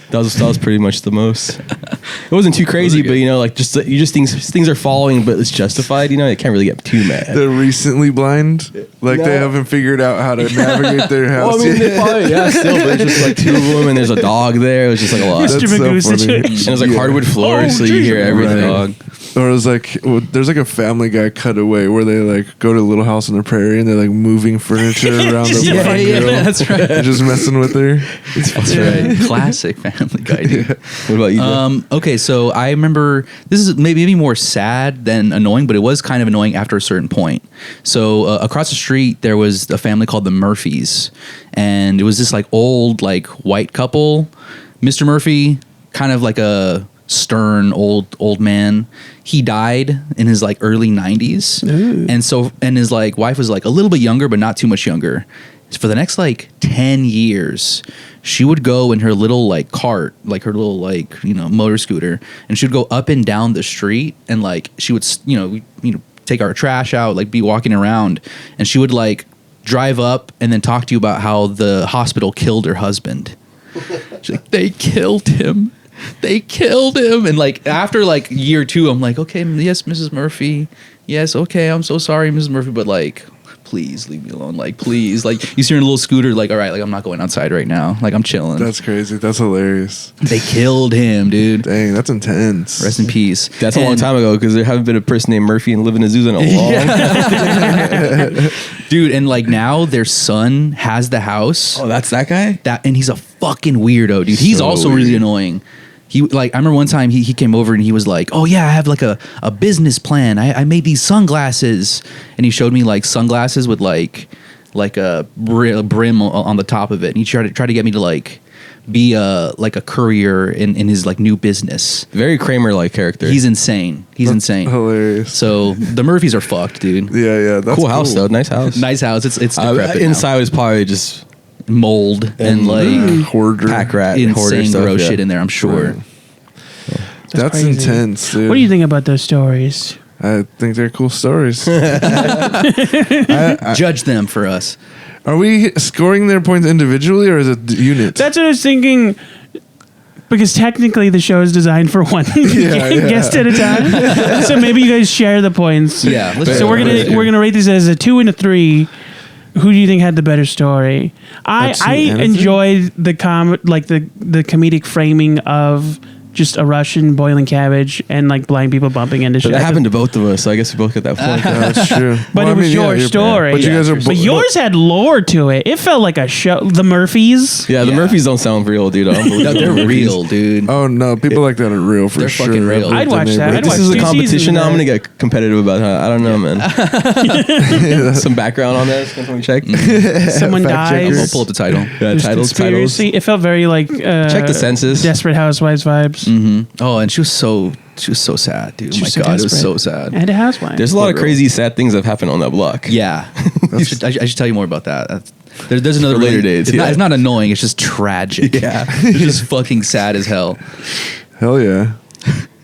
that was pretty much the most. It wasn't too crazy, but things are falling, but it's justified. You can't really get too mad. They're recently blind. Like they haven't figured out how to navigate their house Well, I mean, yet. they probably, still, but it's just like two of them, and there's a dog there. It was just like a lot. Mr. That's so Magoo funny. situation. And there's like Yeah. hardwood floors, so you hear everything. Right. Or it was like there's like a Family Guy cutaway where they like go to a little house on the prairie and they're like moving furniture around the Yeah, blind yeah, girl. that's right. They're just messing with her. That's right. Classic Family Guy, dude. What about you? Jeff? Okay, so I remember this is maybe more sad than annoying, but it was kind of annoying after a certain point. So across the street there was a family called the Murphys, and it was this like old like white couple. Mr. Murphy, kind of like a stern old man. He died in his like early 90s, and his like wife was like a little bit younger, but not too much younger. For the next like 10 years, she would go in her little like cart, like her little like motor scooter, and she would go up and down the street, and like she would take our trash out, like be walking around, and she would like drive up and then talk to you about how the hospital killed her husband. She's like, they killed him. They killed him. And like after like year 2, I'm like, okay, yes, Mrs. Murphy. Yes, okay, I'm so sorry, Mrs. Murphy, but like, please leave me alone. Like, please. Like, you see her in a little scooter, like, all right, like I'm not going outside right now. Like, I'm chilling. That's crazy. That's hilarious. They killed him, dude. Dang, that's intense. Rest in peace. That's a long time ago because there haven't been a person named Murphy and live in a zoo in a long time. Dude, and like now their son has the house. Oh, that's that guy? And he's a fucking weirdo, dude. He's So also really weird. annoying. He like I remember one time he came over and he was like, oh yeah, I have like a business plan. I made these sunglasses, and he showed me like sunglasses with like a brim on the top of it. And he tried to get me to like be like a courier in his like new business. Very Kramer-like character. He's insane. He's insane. Hilarious. So the Murphys are fucked, dude. Yeah, that's cool house though. Nice house. Nice house. It's decrepit now. inside was probably just Mold and like Hoarder. pack rat, hoarder insane stuff, gross yeah. shit in there, I'm sure. That's crazy. intense, dude. What do you think about those stories? I think they're cool stories. Judge them for us. Are we scoring their points individually or is it the unit? That's what I was thinking. Because technically the show is designed for one guest at a time, so maybe you guys share the points. Yeah, let's So do we're it. gonna rate these as a 2 and a 3. Who do you think had the better story? I 2 and a 3? enjoyed the the comedic framing of just a Russian boiling cabbage and like blind people bumping into But shit. that happened to both of us, so I guess we both got that point. Yeah, that's true. But it was your story. But you guys are But yours had lore to it. It felt like a show. The Murphys. Yeah, the Yeah. Murphys don't sound real, dude. I don't believe No, the they're Murphys. real, dude. Oh no, people like that are real for They're sure. fucking real. I've I'd lived watch in that. neighborhoods. I'd This watch is a 2 competition seasons now. of I'm gonna that. get competitive about that. I don't know, man. Some background on that. Can we check? Someone Fact dies. I'll pull up the title. Yeah, There's titles. conspiracy. It felt very like Check the census. Desperate Housewives vibes. times. Oh, and she was so sad, dude. She Oh my was so god, it was desperate. so sad. And a housewife. There's a lot of girl. crazy, sad things that have happened on that block. Yeah, I should tell you more about that. There's another For later really- dates, It's yeah. not annoying. It's just tragic. Yeah. It's just fucking sad as hell. Hell yeah.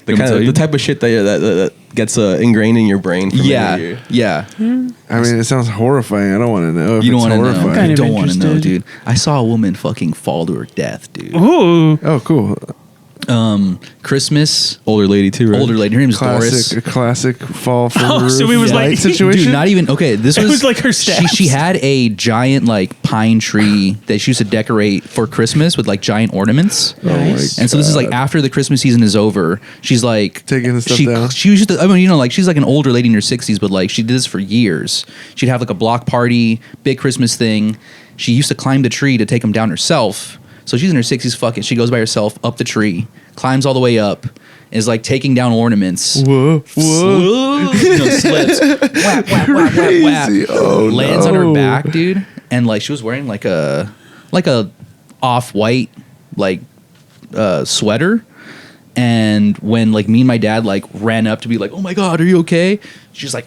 The type of shit that gets ingrained in your brain. For Yeah, many years. yeah. I mean, it sounds horrifying. I don't want to know if You don't it's want to know. horrifying. Kind You of don't want to know, interested. dude. I saw a woman fucking fall to her death, dude. Ooh. Oh, cool. Christmas, Older lady too, right? older lady. Her name is Doris. A classic fall from Oh, the roof so it was fight like- situation. Dude, not even okay. This It was, was like her steps. She had a giant like pine tree that she used to decorate for Christmas with like giant ornaments. Nice. And so this is like after the Christmas season is over. She's like Taking the stuff she, down. She used to. I mean, you know, like she's like an older lady in her 60s, but like she did this for years. She'd have like a block party, big Christmas thing. She used to climb the tree to take them down herself. So she's in her 60s. Fuck it. She goes by herself up the tree, climbs all the way up, is like taking down ornaments. Whoa, You know, slips. Whap, whap, whap, whap, whap. Crazy. Oh, Lands on her no. back, dude. And like she was wearing like a off-white like sweater. And when like me and my dad like ran up to be like, oh my god, are you okay? She's like,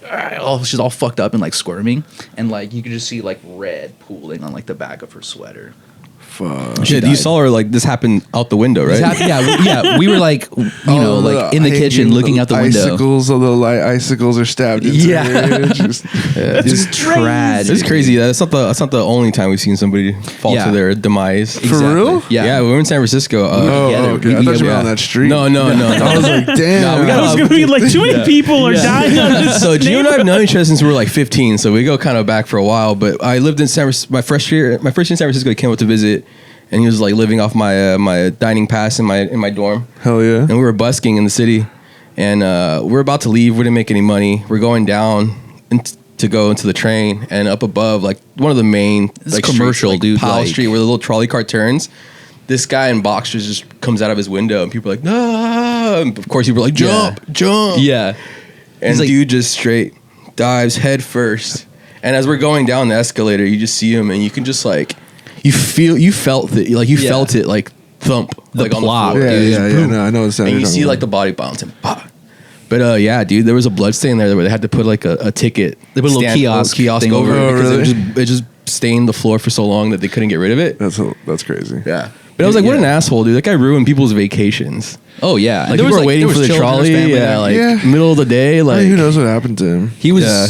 she's all fucked up and like squirming, and like you could just see like red pooling on like the back of her sweater. Fuck. Shit, you died. saw her like this happened out the window, right? Yeah, we were like, you know, Oh, like in the kitchen looking out the window. Icicles, the little icicles are stabbed into Yeah. her. Just- Just tragic. It's crazy. That's not the only time we've seen somebody fall Yeah. to their demise. For real? Yeah. we were in San Francisco. Oh, together. okay. I thought you were yeah. on that street. No. I was like, damn. No, we I got was going to be like, too many people are Yeah. dying on this. So Gio and I have neighborhood. known each other since we were like 15, so we go kind of back for a while. But I lived in my first year in San Francisco. He came up to visit, and he was like living off my my dining pass in my dorm, Hell yeah. and we were busking in the city, and we're about to leave. We didn't make any money. We're going down to go into the train, and up above, like one of the main It's like commercial, streets, like dude, Powell like- Street, where the little trolley car turns. This guy in boxers just comes out of his window, and people are like, "No!" And of course, people are like, "Jump, jump!" Yeah. And He's like- dude just straight dives head first. And as we're going down the escalator, you just see him, and you can just like you felt it, like you Yeah. felt it like thump, The like plop, on the floor. Yeah, dude. yeah. No, I know what sound And you're you see talking like the about. body bounce and pop. But yeah, dude, there was a blood stain there where they had to put like a ticket. They put a little kiosk thing over over it it. because Oh, really? it just stained the floor for so long that they couldn't get rid of it. That's crazy. Yeah. But I was like, what Yeah. an asshole, dude. That guy ruined people's vacations. Oh yeah. Like, people were waiting for the trolley. Yeah, like Yeah. middle of the day. I Like, mean, who knows what happened to him? he was. Yeah.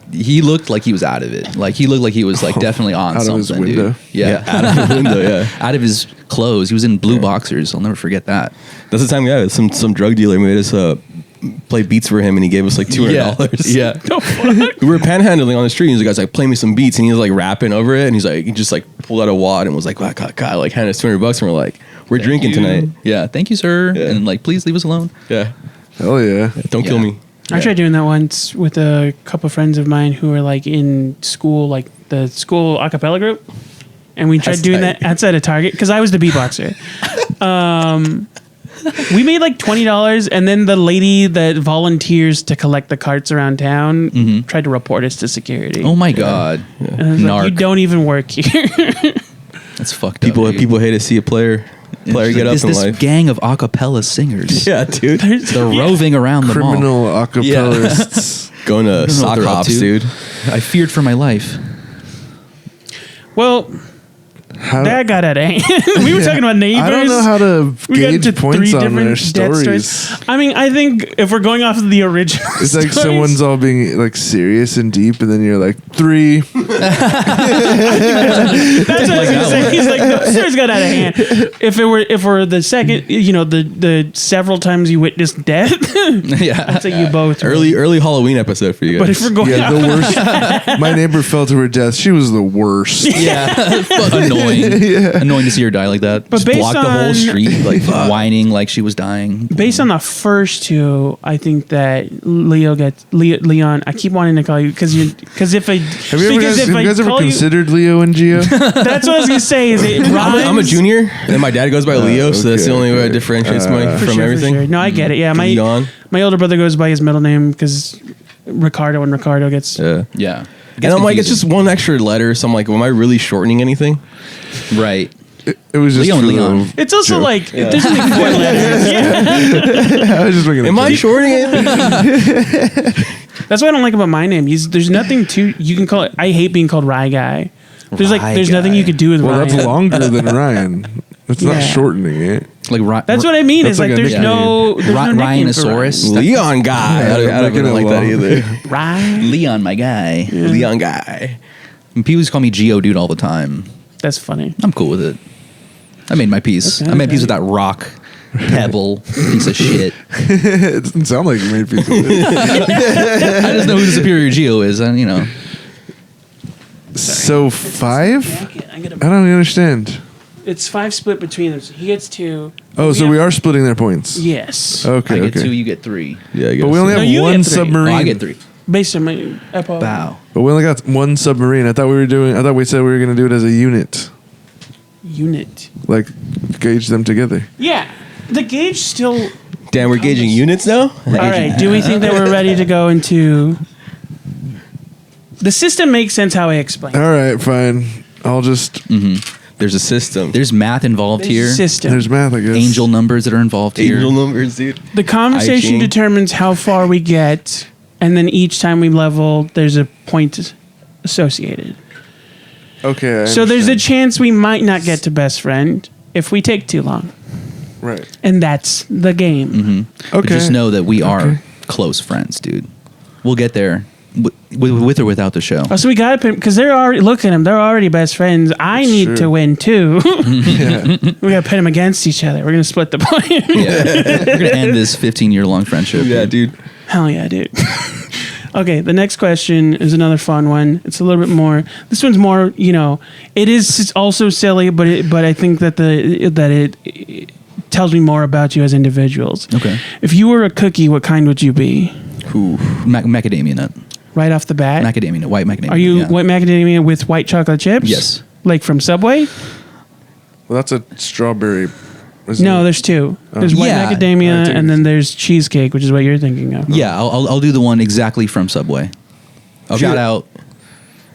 He looked like he was out of it. Like he looked like he was like definitely on Out of something. his window. Dude. Yeah. out of the window, yeah. Out of his clothes. He was in blue boxers. I'll never forget that. That's the time, yeah. Some drug dealer made us play beats for him, and he gave us like $200. Yeah. We were panhandling on the street, and the guy's like, "Play me some beats," and he was like rapping over it, and he just like pulled out a wad and was like, "God," like handed us $200, and we're like, "We're drinking tonight." Yeah. Thank you, sir. Yeah. And like, please leave us alone. Yeah, Hell yeah. don't kill Yeah. me. I tried doing that once with a couple of friends of mine who were like in school, like the school a cappella group. And we tried That's doing tight. that outside of Target because I was the beatboxer. We made like $20, and then the lady that volunteers to collect the carts around town tried to report us to security. Oh my god. And I was like, you Narc. don't even work here. That's fucked People up. dude. people hate to see a player It's get like, up in this life. gang of a cappella singers. Yeah, dude, They're roving around the mall. Criminal acapellists. going to what sock they're up hops, to. dude. I feared for my life. Well, How, that got out of hand. We were talking about neighbors. I don't know how to We got into gauge points on their death stories. I mean, I think if we're going off of the original, It's like stories- someone's all being like serious and deep, and then you're like 3. That's what I was gonna say. He's like, no, stories got out of hand. If it were the second, you know, the several times you witnessed death, Yeah. I'd say you both. were. Early Halloween episode for you guys. But if we're going Yeah, off, the worst. My neighbor fell to her death. She was the worst. Yeah. Annoying. Annoying to see her die like that. But Just based block the whole on- street, like whining like she was dying. based on the first two, I think that Leon. I keep wanting to call you because if I Have you because guys ever call you, considered Leo and Gio? that's what I was gonna say. Is it I'm a rhymes? junior, and my dad goes by Leo, so that's the okay, only way it okay. differentiates me For from sure, everything. for sure. No, I get it. Yeah, Leon. my older brother goes by his middle name because Ricardo, and Ricardo gets. Yeah. Yeah. And I'm like, it's just one extra letter, so I'm like, am I really shortening anything? right. It was just Leon, for the Leon. It's also joke. like there's only 4 letters. Yeah. I was just making a Am I joke. shorting it? That's what I don't like about my name. There's nothing to you can call it. I hate being called Rye Guy. There's nothing you could do with Well, Ryan. that's longer than Ryan. It's not Yeah. shortening it. Like That's what I mean. That's Is like like a there's no there's no nickname for Rhinosaurus. Leon guy. I don't making it like that long. either. Ryan. Leon, my guy. Leon guy. And people just call me Gio dude all the time. That's funny. I'm cool with it. I made my peace. Okay, I made peace okay. with that rock pebble piece of shit. It doesn't sound like you made pizza. I just know who the superior Gio is, and you know. So 5? I get I don't understand. It's 5 split between them. So he gets 2. Oh, so we are splitting their points. Yes. Okay, I get okay. 2, you get 3. Yeah, I guess. But we only No, have you one get 3. submarine. Oh, I get 3. Based on my apologies. Bow. But we only got one submarine. I thought we said we were going to do it as a unit. Unit. Like, gauge them together. Yeah. The gauge still. Damn, we're gauging units now? All right. Do we think that we're ready to go into? The system makes sense how I explain. All right, fine. I'll just... There's a system. There's math involved There's a here. system. There's math, I guess. Angel numbers that are involved here. Angel numbers, dude. The conversation Hygiene. determines how far we get, and then each time we level, there's a point associated. Okay, So there's a chance we might not get to best friend if we take too long, Right. and that's the game. But Okay. just know that we are Okay. close friends, dude. We'll get there with or without the show. Oh, so we got to put because they're already look at them. They're already best friends. I need Sure. to win too. Yeah. We got to put them against each other. We're gonna split the point. Yeah. We're going to end this 15-year-long friendship. Yeah, dude. Hell yeah, dude. Okay, the next question is another fun one. It's a little bit more. This one's more. It is also silly, but I think that it tells me more about you as individuals. Okay. If you were a cookie, what kind would you be? Ooh, macadamia nut. Right off the bat, Macadamia nut. White macadamia are you nut, yeah. white macadamia with white chocolate chips? Yes. Like from Subway? Well, that's a strawberry. No, there's 2. There's white Yeah. I macadamia, think and then there's cheesecake, which is what you're thinking of. Yeah, I'll do the one exactly from Subway. Shout out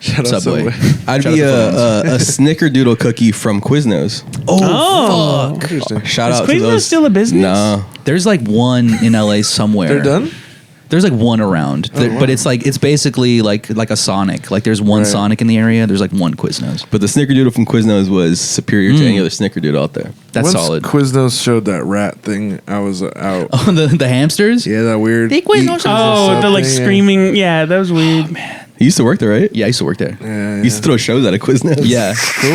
Shout out Subway. I'd Shout be out the a snickerdoodle cookie from Quiznos. Oh, Interesting. Shout is out to Quiznos those. still a business? No. There's like one in LA somewhere. They're done? There's like one around, wow. but it's basically like a Sonic. Like there's one Right. Sonic in the area. There's like one Quiznos. But the snickerdoodle from Quiznos was superior to any other snickerdoodle out there. That's Once solid. Quiznos showed that rat thing, I was out. Oh, the hamsters. Yeah, that weird. They Quiznos eat Oh, the like thing, yeah. screaming. Yeah, that was weird. He used to work there, right? Yeah, I used to work there. Yeah, He used to throw shows out of Quiznos. Yeah. Cool.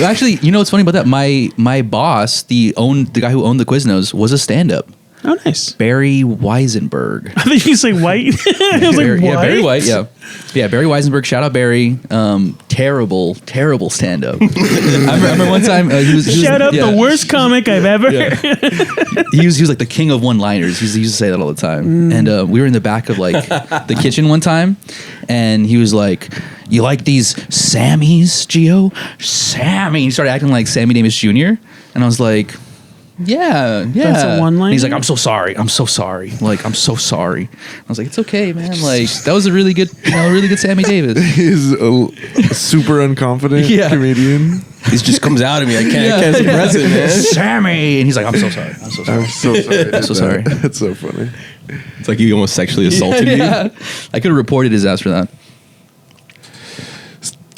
Well, actually, you know what's funny about that? My boss, the guy who owned the Quiznos, was a stand-up. Oh, nice. Barry Weisenberg. I think you say white. I was like, Barry, what? yeah, Barry White. Yeah, Barry Weisenberg. Shout out Barry. Terrible stand-up. I remember one time he was Shout out yeah. the worst comic I've ever. He was like the king of one-liners. He used to say that all the time. And we were in the back of like the kitchen one time, and he was like, "You like these Sammys, Gio? Sammy." He started acting like Sammy Davis Jr. And I was like, yeah. That's a one-liner? And he's like, I'm so sorry. Like, I'm so sorry. I was like, it's okay, man. Like, that was a really good Sammy Davis. He's a super unconfident Yeah. comedian. This just comes out of me. I can't suppress it, man. Sammy. And he's like, I'm so sorry. I'm so sorry. I'm so sorry. That's so funny. It's like he almost sexually assaulted you. Yeah. I could have reported his ass for that.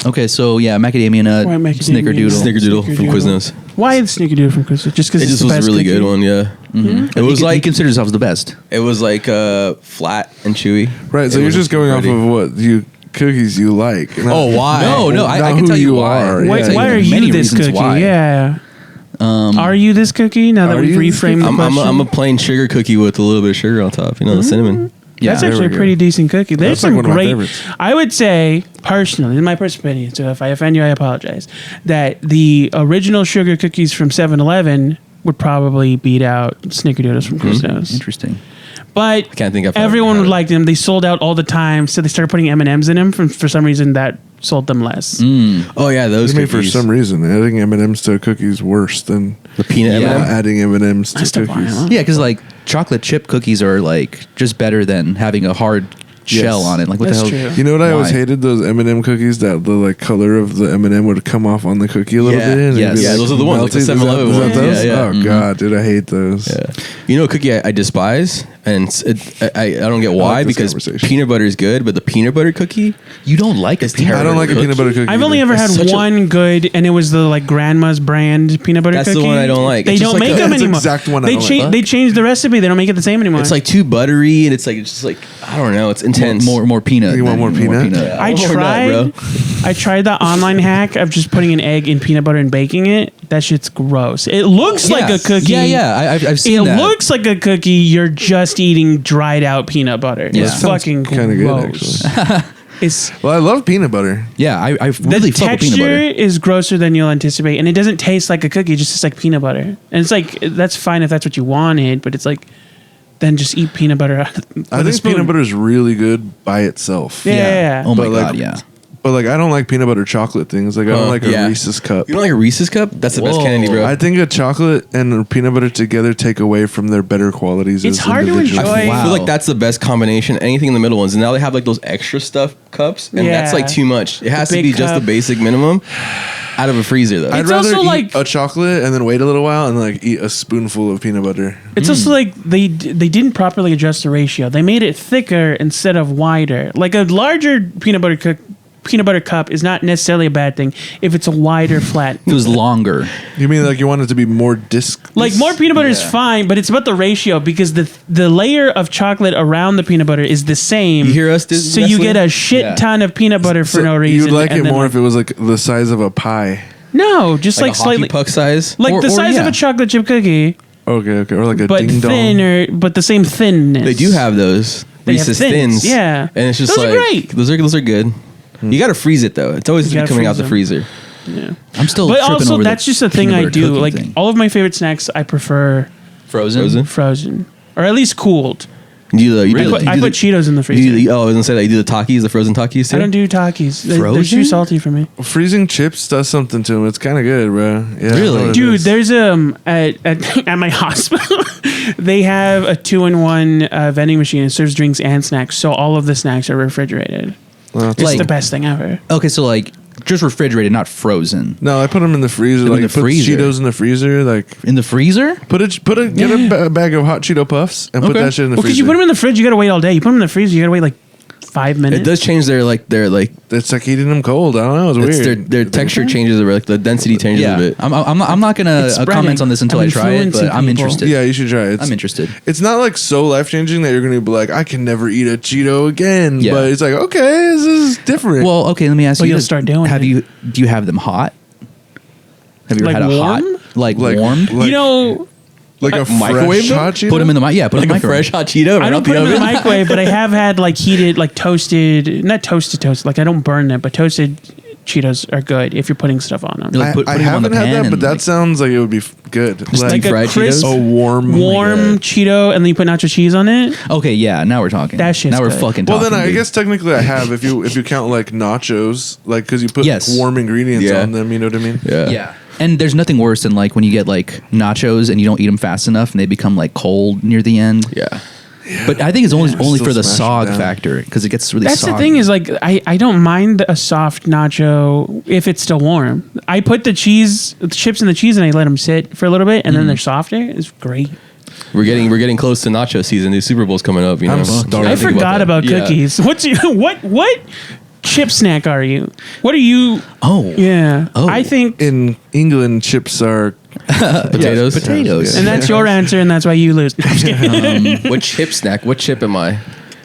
Okay, so yeah, macadamia nut, White macadamia. snickerdoodle. Snickerdoodle from Quiznos. Why the snickerdoodle from Quiznos? Just because It just was a really good one, yeah. It was he like considers himself the best. it was like flat and chewy. Right, so It you're was just going off pretty. of what cookies you like. not- Oh, why? No, I not can who tell you you why. are. Why, Yeah, why yeah. are you Many this reasons cookie? why. Yeah. Are you this cookie? Now that Are we've you this reframed the question. I'm a plain sugar cookie with a little bit of sugar on top. You know, the cinnamon. Yeah, That's there actually a we go. pretty decent cookie. There's That's like some one of my great. favorites. I would say personally, in my personal opinion, so if I offend you, I apologize. That the original sugar cookies from 7-Eleven would probably beat out snickerdoodles from Quiznos. Interesting. But Can't think I've everyone ever would had it. like them. They sold out all the time, so they started putting M&Ms in them. For some reason, that sold them less. Oh yeah, those I mean, for cookies. some reason, adding M&Ms to cookies worse than the peanut Yeah. M&M. adding M&Ms I to still buy cookies. them. Yeah, because like chocolate chip cookies are like just better than having a hard shell on it. Like what That's the hell? true. You know what I always Why? hated? Those M&M cookies that the like color of the M&M would come off on the cookie a little Yeah. bit. And it'd Yes. be, Yeah, those are the ones, like the melty. Is that- 7-Eleven is that ones. those? Yeah, yeah. Oh god, dude, I hate those. Yeah. You know a cookie I despise, and I don't get why, this because conversation. peanut butter is good, but the peanut butter cookie, You don't like a It's peanut I don't like a Cookie? peanut butter cookie. I've only either. ever had It's such a- one good, and it was the like grandma's brand peanut butter That's cookie. the one I don't like. They It's just don't like make a- them That's the anymore. exact one I They don't like. They changed the recipe. They don't make it the same anymore. it's like too buttery, and it's just like I don't know, it's intense. more peanut. You want than more peanut? Yeah. I Or not, tried. bro. I tried the online hack of just putting an egg in peanut butter and baking it. That shit's gross. It looks like a cookie. Yeah. I've seen It that. looks like a cookie. You're just eating dried out peanut butter. Yeah. It's Sounds fucking kinda good, gross. It's Well, I love peanut butter. Yeah, I really the fuck with peanut texture butter. is grosser than you'll anticipate, and it doesn't taste like a cookie. It just tastes like peanut butter, and it's like that's fine if that's what you wanted, but it's like then just eat peanut butter. I think peanut butter is really good by itself. Yeah. Oh my But, like, god. Yeah. But like, I don't like peanut butter chocolate things. Like, I don't like a yeah. Reese's cup. You don't like a Reese's cup? That's the best Whoa. candy, bro. I think a chocolate and a peanut butter together take away from their better qualities. It's as hard to individuals. enjoy. I feel like that's the best combination. Anything in the middle ones, and now they have like those extra stuff cups, and that's Yeah. like too much. It has The to big be just the cup. basic minimum out of a freezer, though. I'd It's rather also eat like- a chocolate and then wait a little while and like eat a spoonful of peanut butter. It's also like they didn't properly adjust the ratio. They made it thicker instead of wider. Like a larger peanut butter cup is not necessarily a bad thing if it's a wider flat. It was longer. You mean like you want it to be more disc? Like more peanut butter is Yeah. fine, but it's about the ratio because the layer of chocolate around the peanut butter is the same. You hear us, So you Nestle? get a shit Yeah. ton of peanut butter for So no reason. You'd like and it then, more like, if it was like the size of a pie. no, just like like a hockey slightly puck size. like Or- the or, size of yeah. a chocolate chip cookie, Okay, or like a but ding dong. thinner, but the same thinness. They do have those They have Reese's thins, Thins. yeah. and it's just Those are like great. those are good. You got to freeze it though. It's always You gotta coming out freeze the them. freezer. I'm still. But tripping also, over that's the just a thing peanut I butter do. cookie Like thing. all of my favorite snacks, I prefer Frozen. frozen or at least cooled. You do the, you Really? do I the, put- I put Cheetos in the you freezer. do the, oh, I was gonna say that you do the Takis, the frozen Takis too. I don't do Takis. They're Frozen? too salty for me. Freezing chips does something to them. It's kind of good, bro. Yeah, I Really? know what it Dude, is. there's at my hospital, they have a 2-in-1 vending machine. It serves drinks and snacks, so all of the snacks are refrigerated. Well, It's Like- the best thing ever. Okay, so like just refrigerated, not frozen. no, I put them in the freezer. in Like the put freezer. Cheetos in the freezer. Like In the freezer? get a bag of hot Cheeto puffs and put Okay. that shit in the Well, because freezer. you put them in the fridge, you gotta wait all day. You put them in the freezer, you gotta wait like 5 minutes. It does change their It's like eating them cold. I don't know. It's it's weird. their texture changes, or like the density changes a Yeah. bit. I'm not gonna It's comment spreading. on this until I'm I try it, influencing but I'm people. interested. Yeah, you should try it. I'm interested. It's not like so life changing that you're going to be like, I can never eat a Cheeto again. Yeah. But it's like, okay, this is different. Well, okay, let me ask Well, you. you'll this. start doing Have it. do you have them hot? Have you ever Like had a hot, warm? like Like- warmed? like- you know, like a microwave fresh them? hot Cheeto. Put them in the yeah, put them Like in a the microwave. fresh hot Cheeto. I right don't out put the them in the oven. microwave, but I have had like heated, like toasted, not toasted. Like I don't burn them, but toasted Cheetos are good if you're putting stuff on them. Like, put I them on the haven't had pan that, and, but that like- sounds like it would be good. Just like a fried crisp, Cheetos? a warm warm Cheeto, and then you put nacho cheese on it. Okay, yeah, now we're talking. That shit's now we're good. fucking Well, talking. then I dude. guess technically I have if you count like nachos, like because you put Yes. warm ingredients Yeah. on them. You know what I mean? Yeah. Yeah. And there's nothing worse than like when you get like nachos and you don't eat them fast enough and they become like cold near the end. Yeah. But I think it's only I only still for the smash sog them down. factor because it gets really. That's soggy. the thing is like I don't mind a soft nacho if it's still warm. I put the chips in the cheese and I let them sit for a little bit and then they're softer. It's great. We're getting close to nacho season. The Super Bowl's coming up. You know, I'm So starving. gotta I think forgot that. about Yeah. cookies. What's your what chip snack are you? What are you? Oh. Yeah, Oh. I think, In England, chips are Potatoes. Potatoes. and that's your answer, and that's why you lose. I'm just kidding. What chip snack? What chip am I?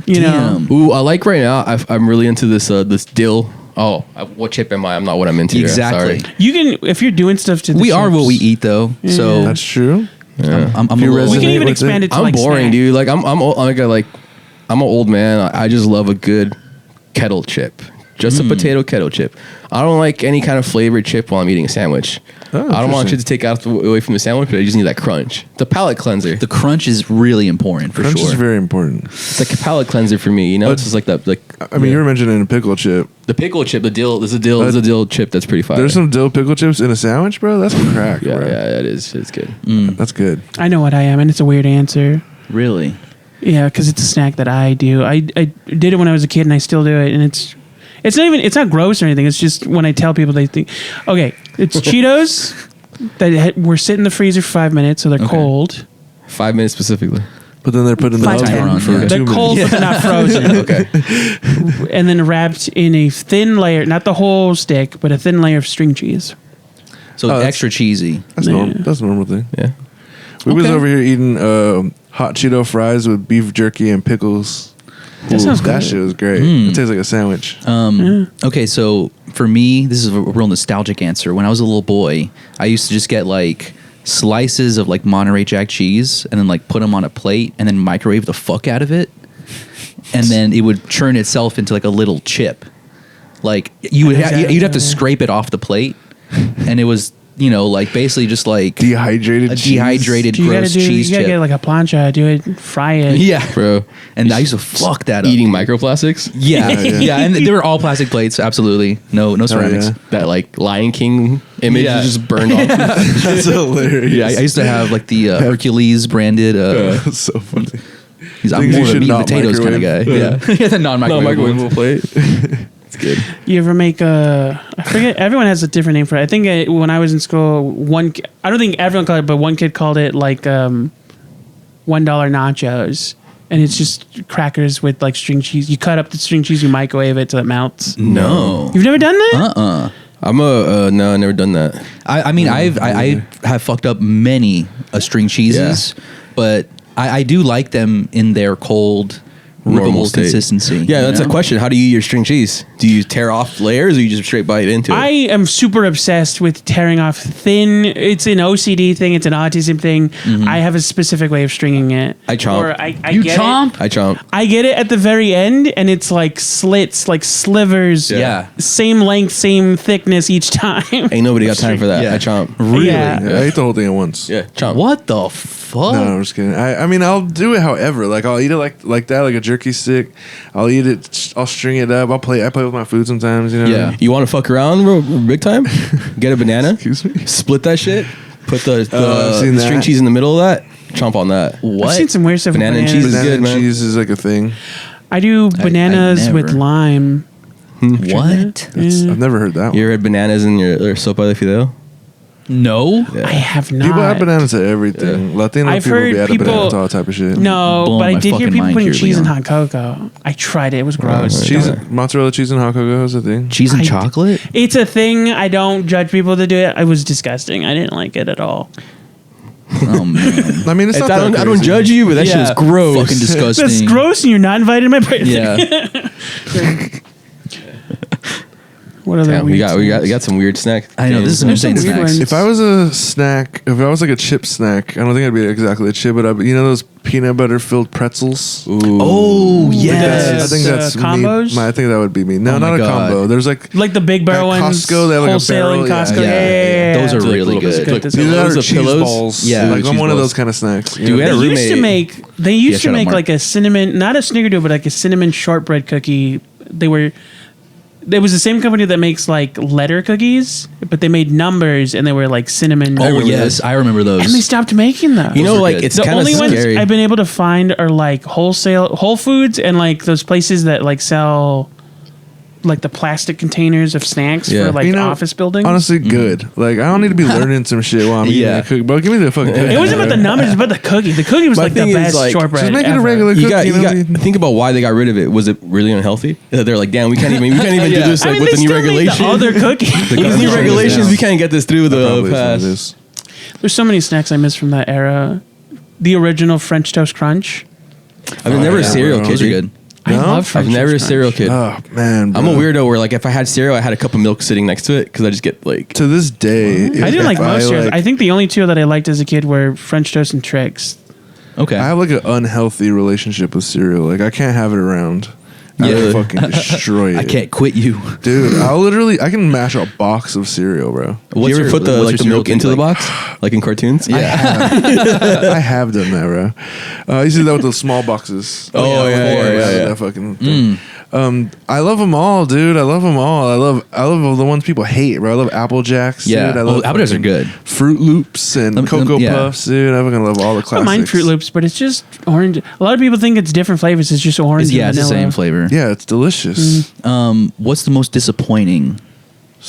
You know, Damn. Ooh, I like right now. I'm really into this this dill. Oh, what chip am I? I'm not what I'm into. there. Exactly. Sorry. you can if you're doing stuff to. The We are what chips. we eat though. So That's true. I'm a If you little, We can resonate even with expand it. it to I'm like boring, snack. dude. Like I'm old, I'm an old man. I just love a good kettle chip. Just a potato kettle chip. I don't like any kind of flavored chip while I'm eating a sandwich. I don't want interesting. shit to take out away from the sandwich, but I just need that crunch. It's a palate cleanser. the crunch is really important for Crunch sure. is very important. It's like a palate cleanser for me. You know, it's just like that. Like I mean, you were mentioning a pickle chip. the pickle chip, the dill. There's a dill chip that's pretty fire. There's some dill pickle chips in a sandwich, bro. That's crack. yeah, bro. yeah, it is. It's good. That's good. I know what I am, and it's a weird answer. Really. Yeah, because it's a snack that I do. I did it when I was a kid, and I still do it. And it's not gross or anything. It's just when I tell people, they think, okay, it's Cheetos that were sitting in the freezer for 5 minutes, so they're cold. 5 minutes specifically. But then they're put in the Five, oven 10. for Yeah. 2 They're minutes. cold, but they're not frozen. Okay. And then wrapped in a thin layer, not the whole stick, but a thin layer of string cheese. So Oh, that's- extra cheesy. That's Yeah. normal. That's a normal thing. Yeah. We was Okay. over here eating hot Cheeto fries with beef jerky and pickles. That sounds That good. shit was great. Mm. It tastes like a sandwich. Okay, so for me, this is a real nostalgic answer. When I was a little boy, I used to just get like slices of like Monterey Jack cheese and then like put them on a plate and then microwave the fuck out of it. And then it would churn itself into like a little chip. Like you'd have to scrape it off the plate, and it was, you know, like basically just like Dehydrated a cheese. dehydrated You gotta gross do. cheese You gotta chip. get like a plancha. Do it. Fry it. Yeah, Bro. and I used to fuck that up. Eating microplastics? Yeah, Yeah. yeah, and they were all plastic plates. Absolutely, no ceramics. yeah. That like Lion King image Yeah. is just burned off. That's hilarious. Yeah, I used to have like the Hercules branded. That's so funny. I'm Things more you of a should meat and not potatoes kind of guy. microwave. Yeah, yeah, the non-microwavable. plate. It's good. You ever make I forget. Everyone has a different name for it. I think when I was in school, I don't think everyone called it, but one kid called it like $1 nachos, and it's just crackers with like string cheese. You cut up the string cheese, you microwave it till it melts. No. You've never done that? I'm no, I've never done that. I mean, I have fucked up many string cheeses, but I do like them in their cold, Normal rippable state. consistency. Yeah, you that's a know? question. How do you eat your string cheese? Do you tear off layers or you just straight bite into it? I am super obsessed with tearing off thin. It's an OCD thing. It's an autism thing. I have a specific way of stringing it. I chomp. Or I You get chomp? I chomp. I get it at the very end, and it's like slits, like slivers. Yeah. Same length, same thickness each time. Ain't nobody got time for that. Yeah. I chomp. Really? Yeah. Yeah, I ate the whole thing at once. Yeah, chomp. What the fuck? No, I'm just kidding. I mean, I'll do it however. Like, I'll eat it like that, like a jerky stick. I'll eat it. I'll string it up. I play with my food sometimes. You know. Yeah. You want to fuck around real big time? Get a banana. Excuse me. Split that shit. Put the I've seen string that. cheese in the middle of that. Chomp on that. What? I've seen some weird stuff. Banana with and cheese is bananas. Banana good, and man. cheese is like a thing. I do bananas with never. lime. What? I've never heard that one. You ever had bananas in your sopa de fideo? No. Yeah. I have not. People add bananas to everything. Latino I've people heard be adding people- bananas to all type of shit. No, Blown but I my did hear fucking people mind putting here, cheese in Leon. hot cocoa. I tried it. It was gross. Cheese, Okay. mozzarella cheese and hot cocoa is a thing. Cheese and I- chocolate? It's a thing. I don't judge people to do it. It was disgusting. I didn't like it at all. Oh man. I mean, it's not I that don't crazy. judge you, but that shit is gross. Fucking disgusting. That's gross, and you're not invited to my birthday. Yeah. What other Damn, we weird we snacks? got some weird snack. I know, this is some There's some insane weird snacks. ones. If I was a snack, if I was like a chip snack, I don't think I'd be exactly a chip, but you know those peanut butter filled pretzels. Oh, Yes. yes. I think that's combos? me. I think that would be me. No, Oh my not a God. combo. There's like Like the big barrel At ones. Costco, they have like a wholesale in barrel, Costco. yeah. Yeah. Those are Like really little bit- good. Good. like either that pillows or of cheese pillows. balls. Yeah, like I'm cheese one of balls. those kind of snacks. Dude, we had They a used to roommate- make. They used to shut up, make Mark. like a cinnamon, not a snickerdoodle, but like a cinnamon shortbread cookie. It was the same company that makes like letter cookies, but they made numbers and they were like cinnamon. Oh yes, I remember those. And they stopped making those. You know, Those are like good. it's the kind of only ones scary. I've been able to find are like Whole Foods and like those places that like sell like the plastic containers of snacks Yeah. for like You know, office buildings. Honestly, good. Like I don't need to be learning some shit while I'm eating Yeah. a cookie. Bro, give me the fucking cookie. it wasn't about the numbers, it was about the cookie. The cookie was My like the thing is, best like, shortbread. just make it a ever. regular you cookie. got think about why they got rid of it. Was it really unhealthy? They're like, damn, we can't even Yeah. do this I like mean, with they the new still made regulations. the other cookie. With these new garbage regulations, is- we can't get this through the Probably is what it pass. is. There's so many snacks I miss from that era. The original French Toast Crunch. I've never a yeah, cereal bro. kid. Those are dude. good. I No? love French I've never a Toast cereal Crunch. kid. Oh man, I'm a bro. weirdo where like if I had cereal, I had a cup of milk sitting next to it because I just get like. To this day, I didn't like most cereals. like, I think the only two that I liked as a kid were French Toast and Trix. Okay. I have like an unhealthy relationship with cereal. Like I can't have it around. I Yeah. would fucking destroy it. I can't quit you. Dude, I can mash a box of cereal, bro. Do you ever put the what's like your the cereal milk kid into the like? box like in cartoons? Yeah. I have done that, bro. I used to do that with those small boxes. Oh, yeah, Before, yeah, I yeah, did yeah. That fucking thing. I love them all, dude. I love them all. I love all the ones people hate, bro. I love Apple Jacks, Yeah. dude. I love Apple Jacks are fucking good. Fruit Loops and Cocoa yeah. Puffs, dude. I fucking love all the I classics. don't mind Fruit Loops, but it's just orange. A lot of people think it's different flavors. It's just orange. Yeah, and it's the vanilla. same flavor. Yeah, it's delicious. What's the most disappointing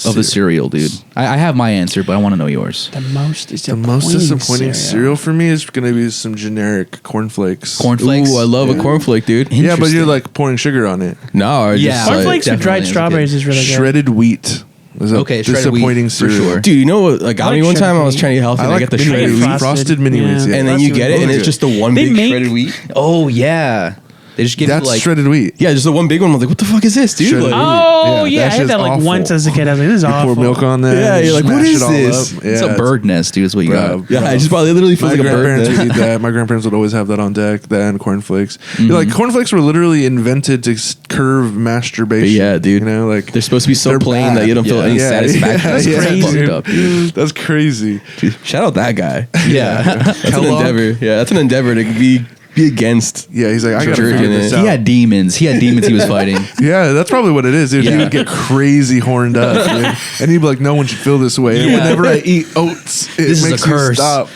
of the cereal, dude? I have my answer, but I want to know yours. The most The disappointing. most disappointing cereal for me is going to be some generic cornflakes. Cornflakes. Ooh, I love a cornflake, dude. Yeah, but you're Interesting. like pouring sugar on it. No, I Yeah. just Cornflakes with Definitely dried as a strawberries kid. is really good. Shredded wheat is a Okay, shredded wheat, disappointing for cereal. sure. dude, you know what? Like, got I me like one time. shredded I was wheat. trying to get healthy, I and I like get the mini shredded wheat. wheat, Frosted mini wheats, yeah. and then you get it, and it's just the one They big make- shredded wheat. Oh yeah, they just give That's you like shredded wheat. Yeah, just the one big one. I'm like, what the fuck is this, dude? Shredded Like, wheat. Oh Yeah, yeah, I that had shit's that like awful. once as a kid. I was like, this is You awful. pour milk on that. Yeah, and you're like, smash what is it all this? up. it's Yeah, a bird nest, dude. Is what you Bro, got. yeah, it just probably literally feels My like a bird. grandparents would nest. eat that. My grandparents would always have that on deck. That and cornflakes. Mm-hmm. Like cornflakes were literally invented to curve masturbation. Yeah, dude. You know, like They're supposed to be so they're plain that you don't feel Yeah. any Yeah, satisfaction. yeah, That's yeah, crazy. fucked dude. up, dude. That's crazy. Dude, shout out that guy. Yeah, That's an Kellogg? endeavor. Yeah, that's an endeavor to be against. Yeah, he's like, I gotta Georgia figure in this it. out. he had demons. He had demons he was fighting. Yeah, that's probably what it is, dude. He Yeah. would get crazy horned up, dude. And he'd be like, no one should feel this way. And Yeah. whenever I eat oats, it This is makes a curse. me stop.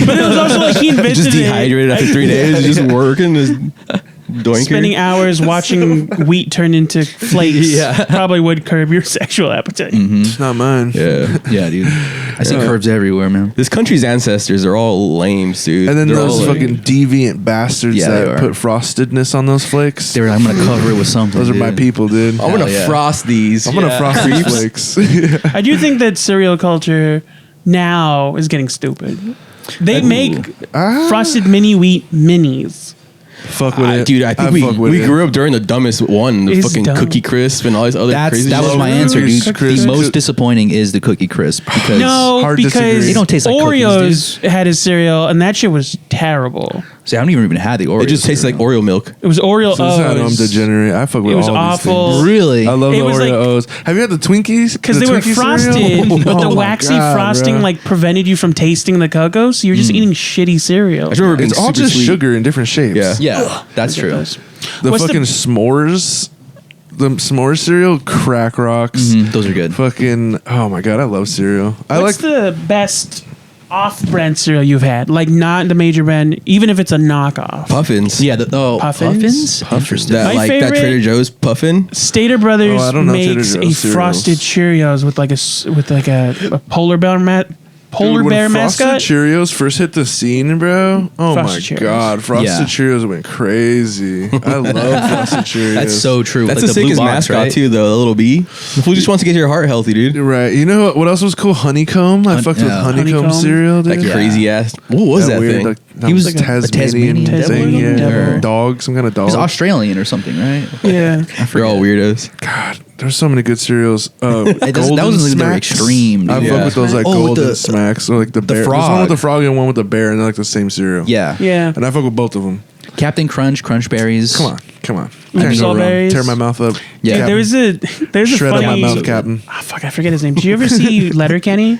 But it was also like he invented Just it. dehydrated after 3 days, just working, just doinking. Spending hours watching wheat turn into flakes Yeah. probably would curb your sexual appetite. It's not mine. Yeah. Yeah, dude. I see curves everywhere, man. This country's ancestors are all lame, dude. And then They're those all like- fucking deviant bastards Yeah, they that are. put frostedness on those flakes. They were like, I'm gonna cover it with something. Those are my dude. people, dude. I'm gonna Hell yeah. frost these. I'm gonna Yeah. frost these flakes. I do think that cereal culture now is getting stupid. They make frosted mini wheat minis. Fuck with it, dude. I think fuck with we it. grew up during the dumbest one, the It's fucking dumb. Cookie Crisp and all these other crazy. That was shit. my answer, dude. Cookie Crisp. The most disappointing is the Cookie Crisp because No, Hard because disagree. They don't taste like cookies, Oreos had a cereal, and that shit was terrible. see, I don't even had the Oreos. It just tastes like Oreo milk. It was Oreo So this is how I'm O's. degenerate. I fuck with It was all awful. these things. Really? I love It the was like- Oreos. Have you had the Twinkies? Because The they were Twinkie frosted, cereal? but the Oh my waxy God, frosting bro. like prevented you from tasting the cocoa, so you're just eating shitty cereal. I just remember being It's all super just sweet. sugar in different shapes. Yeah. Yeah, that's true. The What's the- fucking s'mores, the s'mores cereal, Crack Rocks. Those are good. Fucking, oh my God, I love cereal. I What's like the best off-brand cereal you've had? Like not the major brand, even if it's a knockoff. Puffins. Yeah, Puffins? Interesting. That My like that favorite- Trader Joe's puffin. Stater Brothers Oh, I don't know Trader makes a Joe's cereals. frosted Cheerios with like a polar bear Dude, when bear Frosted mascot. Cheerios first hit the scene, bro. Oh Frosted my Cheerios. God, Frosted Yeah. Cheerios went crazy. I love Frosted Cheerios. That's so true. That's like the blue sickest box, mascot right? too, though. The little bee. The fool just wants to get your heart healthy, dude. Right. You know what else was cool? Honeycomb. I fucked with yeah. honeycomb Honeycomb. cereal, dude. That crazy ass. What was that weird, thing? like, that He was was like a Tasmanian Tasmanian thing. devil. Yeah. Devil. Dog, some kind of dog. He's Australian or something, right? Yeah. They're all weirdos. God, there's so many good cereals. That wasn't Golden like they're Smacks. extreme, I dude. fuck Yeah. with those like Oh, golden the- smacks, or like the bear. There's one frog. with the frog and one with the bear, and they're like the same cereal. Yeah. Yeah. And I fuck with both of them. Captain Crunch, Crunch Berries. Come on. Oops, Can't go all wrong. berries. Tear my mouth up. Yeah. Dude, there's a Shred up my funny. mouth, Captain. Ah, fuck, I forget his name. Did you ever see Letterkenny?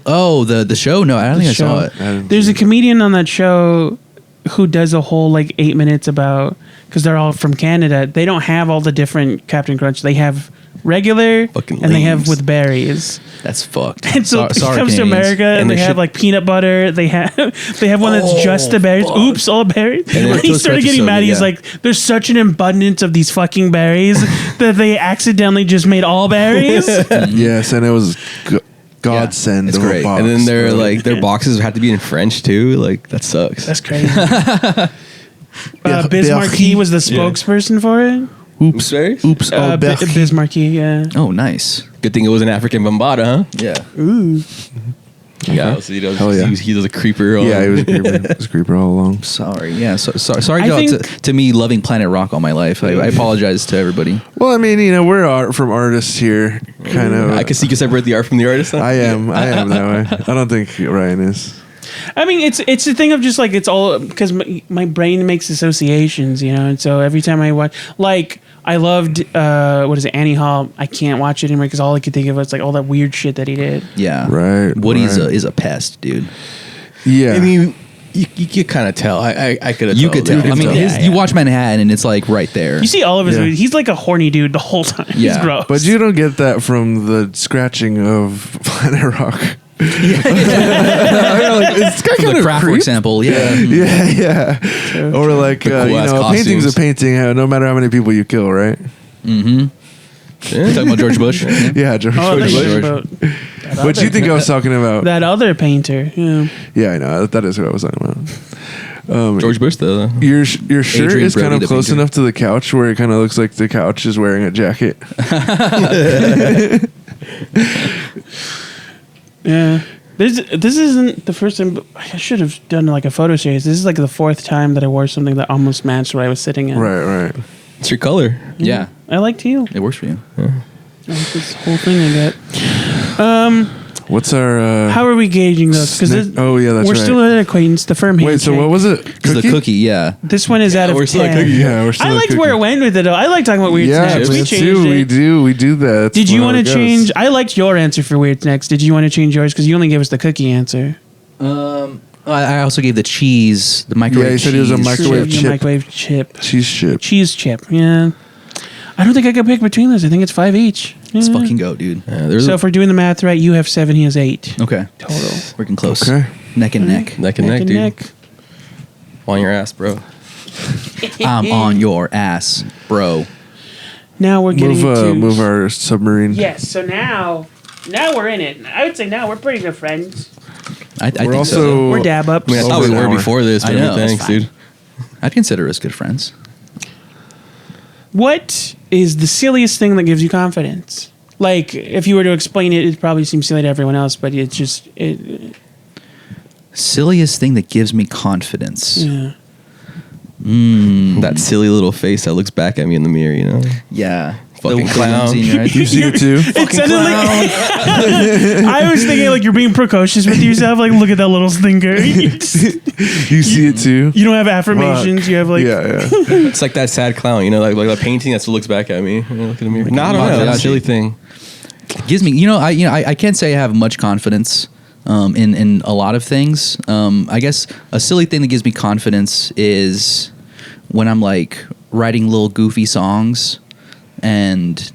Oh, the show? No, I don't think I saw it. There's a comedian on that show who does a whole like 8 minutes about, because they're all from Canada. They don't have all the different Captain Crunch. They have regular Fucking and they have lames. with berries. That's fucked. And so it Sorry, comes to Canadians. America and And they they have ship- like peanut butter. They have one that's just the berries. fuck. Oops, all berries. then When he Toast started Crunch is getting so mad, good, he's yeah. like, "There's such an abundance of these fucking berries that they accidentally just made all berries." Yes, and it was godsend. it's of a great. box, And then their bro. like their boxes have to be in French too. Like that sucks. That's crazy. Biz Berry. Marquis was the spokesperson for it. Oops, berries? Oops, oh, Biz Marquis, yeah. Oh, nice. Good thing it was an African Bambata, huh? Yeah. Ooh. Yeah. So he does. Hell yeah. He does a creeper. Yeah, he was a creeper. He was a creeper all along. Sorry. Yeah. Sorry I to, think- to me loving Planet Rock all my life. I apologize to everybody. Well, I mean, we're from artists here, kind of. I can see you separate the art from the artist. Huh? I am that way. I don't think Ryan is. I mean, it's a thing of just like, it's all because my brain makes associations, and so every time I watch, like, I loved, what is it, Annie Hall. I can't watch it anymore because all I could think of was like all that weird shit that he did. Yeah. Right, Woody right. is a pest, dude. Yeah. I mean, You kind of tell. I could have. You could tell. I mean, Yeah, you watch Manhattan, and it's like right there. You see all of his Yeah. movies. He's like a horny dude the whole time. He's Yeah. gross. But you don't get that from the scratching of Planet Rock. It's From kind the of craft, for creep. example. Yeah. Yeah. Or like cool-ass a painting's a costumes. painting. No matter how many people you kill, right? You talking about George Bush? Yeah, George Oh, I Bush. thought you were about What do you think I was talking about? that other painter. Yeah. Yeah, I know. That is what I was talking about. George Bush though. Your shirt Adrian is kind Brody, of the close painter. enough to the couch where it kind of looks like the couch is wearing a jacket. Yeah. This isn't the first time. I should have done like a photo series. This is like the fourth time that I wore something that almost matched what I was sitting in. Right. It's your color. Yeah. I like teal. It works for you. I like this whole thing I got. What's our? How are we gauging those? Because oh yeah, that's we're right. still an acquaintance. The firm Wait, so handshake. what was it? It's the cookie, yeah. This one is out of we're still at 10. cookie. Yeah, we're still I at liked cookie. where it went with it though. I like talking about weird Yeah, snacks. me We changed too. it. We do that. That's Did you how want it to goes. change? I liked your answer for weird snacks. Did you want to change yours? Because you only gave us the cookie answer. I also gave the cheese, the microwave Yeah, he said he was a cheese. microwave The chip. microwave chip. Cheese chip. Cheese chip. Yeah. I don't think I could pick between those. I think it's 5 each. Let's Yeah. fucking go, dude. There's So if we're doing the math right, you have 7, he has 8. Okay. Total. Working close. Okay. Neck and neck. neck and neck, and dude. neck. On your ass, bro. I'm on your ass, bro. Now we're getting into... Move our submarine. Yes, so now we're in it. I would say now we're pretty good friends. I think also- so. We're dab ups. I mean, I thought Over we an were hour. before this, I but know, it's thanks, fine. dude. I'd consider us good friends. What is the silliest thing that gives you confidence? Like, if you were to explain it, it probably seems silly to everyone else, but it's just... Silliest thing that gives me confidence. yeah. That silly little face that looks back at me in the mirror, you know? Yeah. Fucking The clown. ones in your eyes. You see it too? It sounded like... I was thinking, like, you're being precocious with yourself. Like, look at that little stinker. You see it too? You don't have affirmations. Fuck. You have, like... Yeah. It's like that sad clown, you know, like the painting that still looks back at me. You know, look in the mirror. No, I don't know. That's a silly thing. Gives me, I can't say I have much confidence in a lot of things. I guess a silly thing that gives me confidence is when I'm like writing little goofy songs and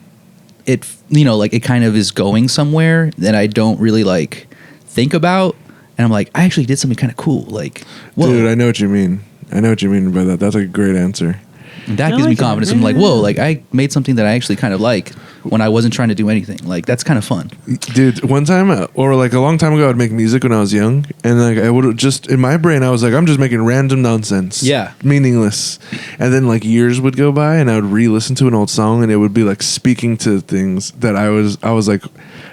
it, like it kind of is going somewhere that I don't really like think about. And I'm like, I actually did something kind of cool. Like, whoa. Dude, I know what you mean. I know what you mean by that. That's a great answer. And that I gives me like that. confidence. I'm like, whoa, like I made something that I actually kind of like when I wasn't trying to do anything. Like that's kind of fun. Dude, one time or like a long time ago, I'd make music when I was young, and like I would just in my brain, I was like, I'm just making random nonsense, Yeah. meaningless. And then like years would go by, and I would re-listen to an old song, and it would be like speaking to things that I was like,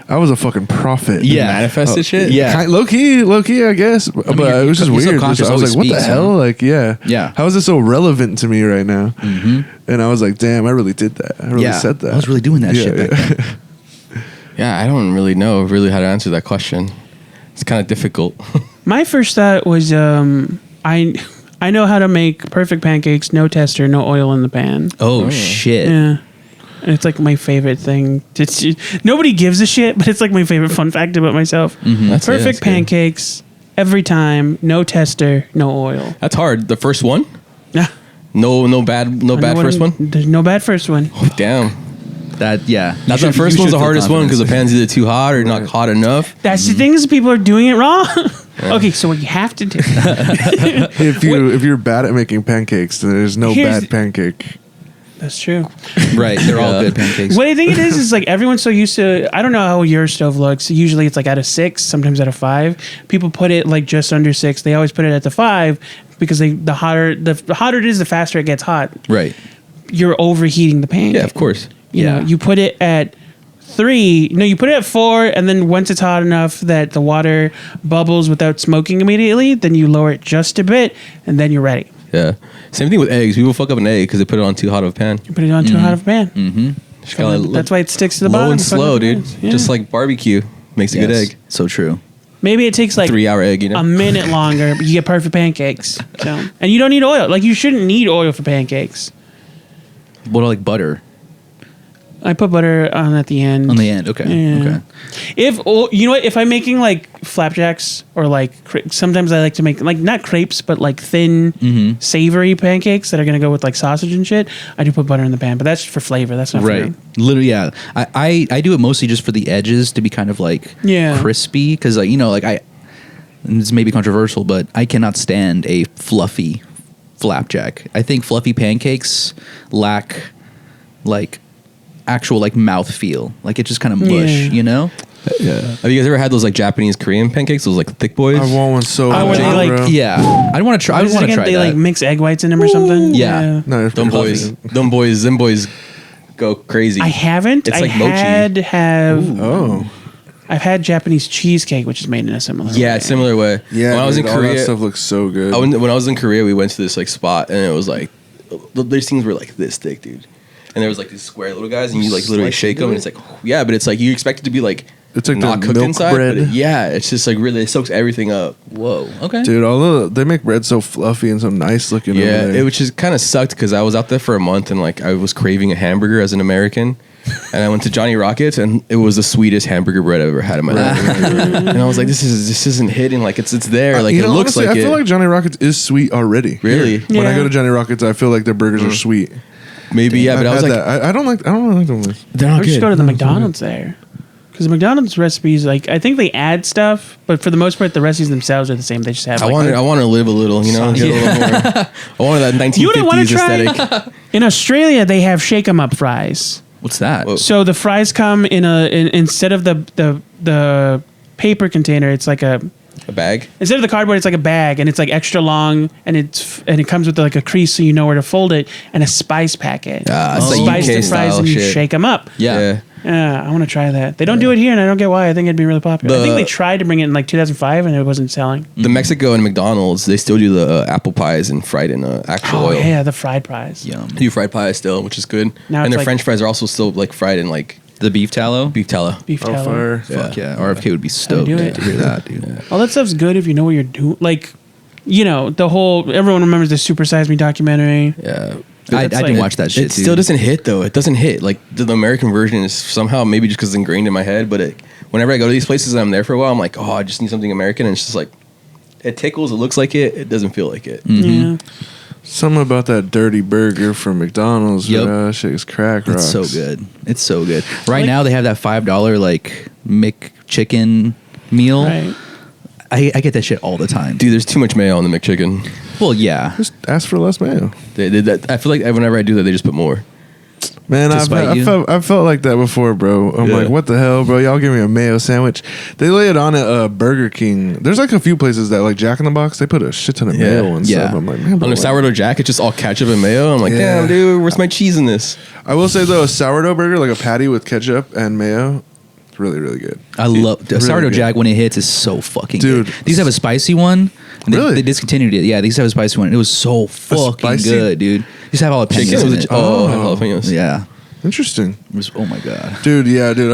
I was a fucking prophet. Yeah. Manifested shit? Yeah. Low key, I guess. But your- it was just your weird. subconscious I was like, always what the speaks, hell? man. Like, yeah. Yeah. How is this so relevant to me right now? Mm-hmm. And I was like, damn, I really did that. I really said that. I was really doing that shit back then. Yeah, I don't really know really how to answer that question. It's kind of difficult. My first thought was, I know how to make perfect pancakes, no tester, no oil in the pan. Oh, shit. Yeah. And it's like my favorite thing. Nobody gives a shit, but it's like my favorite fun fact about myself. That's Perfect that's good. pancakes every time, no tester, no oil. That's hard. The first one? Yeah. No bad first one? There's no bad first one. Damn. That, yeah. That's the first one's the hardest one because the pan's either too hot or not hot enough. That's the thing is people are doing it wrong. Okay, so what you have to do. If you're bad at making pancakes, then there's no Here's- bad pancake. That's true. Right. They're all good pancakes. What I think it is like everyone's so used to. I don't know how your stove looks. Usually it's like out of 6, sometimes out of 5. People put it like just under 6. They always put it at the 5 because the hotter it is, the faster it gets hot. Right. You're overheating the pan. Yeah, of course. You know, Yeah. you put it at 3. No, you put it at 4, and then once it's hot enough that the water bubbles without smoking immediately, then you lower it just a bit, and then you're ready. Yeah. Same thing with eggs. People fuck up an egg because they put it on too hot of a pan. You put it on too hot of a pan. Mm-hmm. Just gotta That's why it sticks to the low bottom. and slow, dude. Yeah. Just like barbecue makes a good egg. So true. Maybe it takes like 3-hour egg, you know. a minute longer, but you get perfect pancakes. So, and you don't need oil. Like you shouldn't need oil for pancakes. What, like butter? I put butter on at the end. On the end, okay. Yeah. Okay. You know what? If I'm making like flapjacks or like sometimes I like to make like not crepes but like thin savory pancakes that are gonna go with like sausage and shit. I do put butter in the pan, but that's for flavor. That's not Right. for Literally, yeah. I do it mostly just for the edges to be kind of like crispy because like like this may be controversial, but I cannot stand a fluffy flapjack. I think fluffy pancakes lack like actual like mouth feel. Like it just kind of mush, Yeah. Have you guys ever had those like Japanese Korean pancakes? Those like thick boys? I want one so Oh, where bad, they, like- bro. Yeah. I want to try. I What is it want to again? try They that. like mix egg whites in them or something. Yeah. No, it's them pretty boys, them boys go crazy. I haven't. It's like I mochi. I've had Japanese cheesecake, which is made in a similar Yeah, way. similar way. Yeah, when I was in dude, all that Korea, stuff looks so good. when I was in Korea, we went to this like spot, and it was like these things were like this thick, dude. And there was like these square little guys, and you like literally Slice shake into them, and it? it's like yeah, but it's like you expect it to be like It's like not the cooked milk inside. bread. But it's just like really it soaks everything up. Whoa. Okay. Dude, although they make bread so fluffy and so nice looking. Yeah, over there. it which just kind of sucked because I was out there for a month and like I was craving a hamburger as an American, and I went to Johnny Rockets and it was the sweetest hamburger bread I've ever had in my life. And I was like, this isn't hitting like it's there like You it know, looks honestly, like I it. feel like Johnny Rockets is sweet already. Really? When I Yeah. go to Johnny Rockets, I feel like their burgers are sweet. Maybe yeah, but I was like, I don't really like them. they're Or not just good. go to the McDonald's there. Because the McDonald's recipes, like I think they add stuff, but for the most part, the recipes themselves are the same. They just have. I Like, want to live a little, you know. Get a little more. I wanted that You wouldn't want 1950s to try. aesthetic. In Australia, they have shake 'em up fries. What's that? Whoa. So the fries come in instead of the paper container, it's like a A bag. instead of the cardboard, it's like a bag, and it's like extra long, and it comes with like a crease so you know where to fold it, and a spice packet. It's like Spice UK the fries style and you shit. shake them up. Yeah. Yeah, I want to try that. They don't do it here, and I don't get why. I think it'd be really popular. I think The- they tried to bring it in like 2005, and it wasn't selling. The Mexico and McDonald's, they still do the apple pies and fried in actual Oh oil. yeah, the fried pies. Yum. They do fried pies still, which is good. Now and it's their like- French fries are also still like fried in like The beef tallow. beef tallow. Beef Oh, tallow. fire. Fuck yeah. RFK would be stoked do to it. hear that, dude. All that stuff's good if you know what you're doing. Like, you know, the whole everyone remembers the Super Size Me documentary. Yeah. I That's didn't like- watch that shit. It still doesn't hit though. It doesn't hit. Like the American version is somehow maybe just because it's ingrained in my head. But whenever I go to these places and I'm there for a while, I'm like, oh, I just need something American. And it's just like it tickles. It looks like it. It doesn't feel like it. Yeah. Something about that dirty burger from McDonald's. Yep. Bro. That shit is crack rocks. It's so good. It's so good. Right Like- now they have that $5 like McChicken meal. Right. I get that shit all the time. Dude, there's too much mayo on the McChicken. Well, yeah. Just ask for less mayo. They did that. I feel like whenever I do that, they just put more. Man, Despite you? I felt like that before, bro. I'm Yeah. like, what the hell, bro? Y'all give me a mayo sandwich. They lay it on at Burger King. There's like a few places that, like Jack in the Box, they put a shit ton of Yeah. mayo and Yeah. stuff. I'm like, man, but On a like- sourdough jack, it's just all ketchup and mayo. I'm like, Yeah. damn, dude, where's my cheese in this? I will say though, a sourdough burger, like a patty with ketchup and mayo, it's really, really good. I love the really sourdough good. jack when it hits is so fucking Dude. good. These have a spicy one. And Really? They discontinued it. Yeah, these have a spicy one. It was so fucking spicy- good, dude. These have jalapenos Chicken? in Was it. it- oh, jalapenos. Yeah. Interesting. It was, oh my god. Dude, yeah, dude.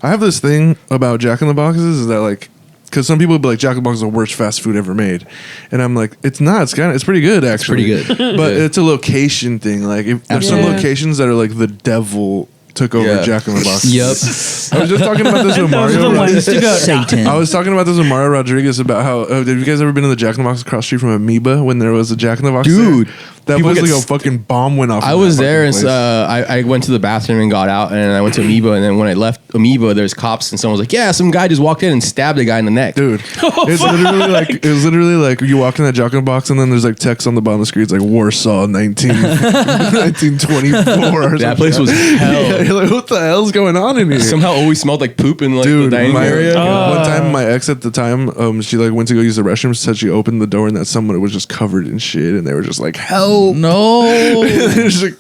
I have this thing about Jack in the Boxes is that like, because some people would be like, Jack in the Box is the worst fast food ever made, and I'm like, it's not. It's pretty good actually. pretty good. but Yeah. it's a location thing. Like, if there's some Yeah. locations that are like the devil took over Yeah. Jack in the Box. Yep. I was just talking about this with Those are Mario. the ones to go. Satan. I was talking about this with Mario Rodriguez about how. Have you guys ever been to the Jack in the Box across the street from Amoeba when there was a Jack in the Box? Dude, there? That people place get like a s- fucking bomb went off. I in was that there and fucking place. I went to the bathroom and got out and I went to Amoeba and then when I left Amoeba there's cops and someone was like, yeah, some guy just walked in and stabbed a guy in the neck. Dude, it was literally like you walk in that Jack in the Box and then there's like text on the bottom of the screen. It's like Warsaw 1924. or That some place shit. was hell. Yeah, you're like, what the hell's going on in here? Somehow always smelled like poop in like Dude, the dining my, area. one time my ex at the time, she like went to go use the restroom. Said she opened the door and that someone was just covered in shit, and they were just like, "Help!" No. They're just like,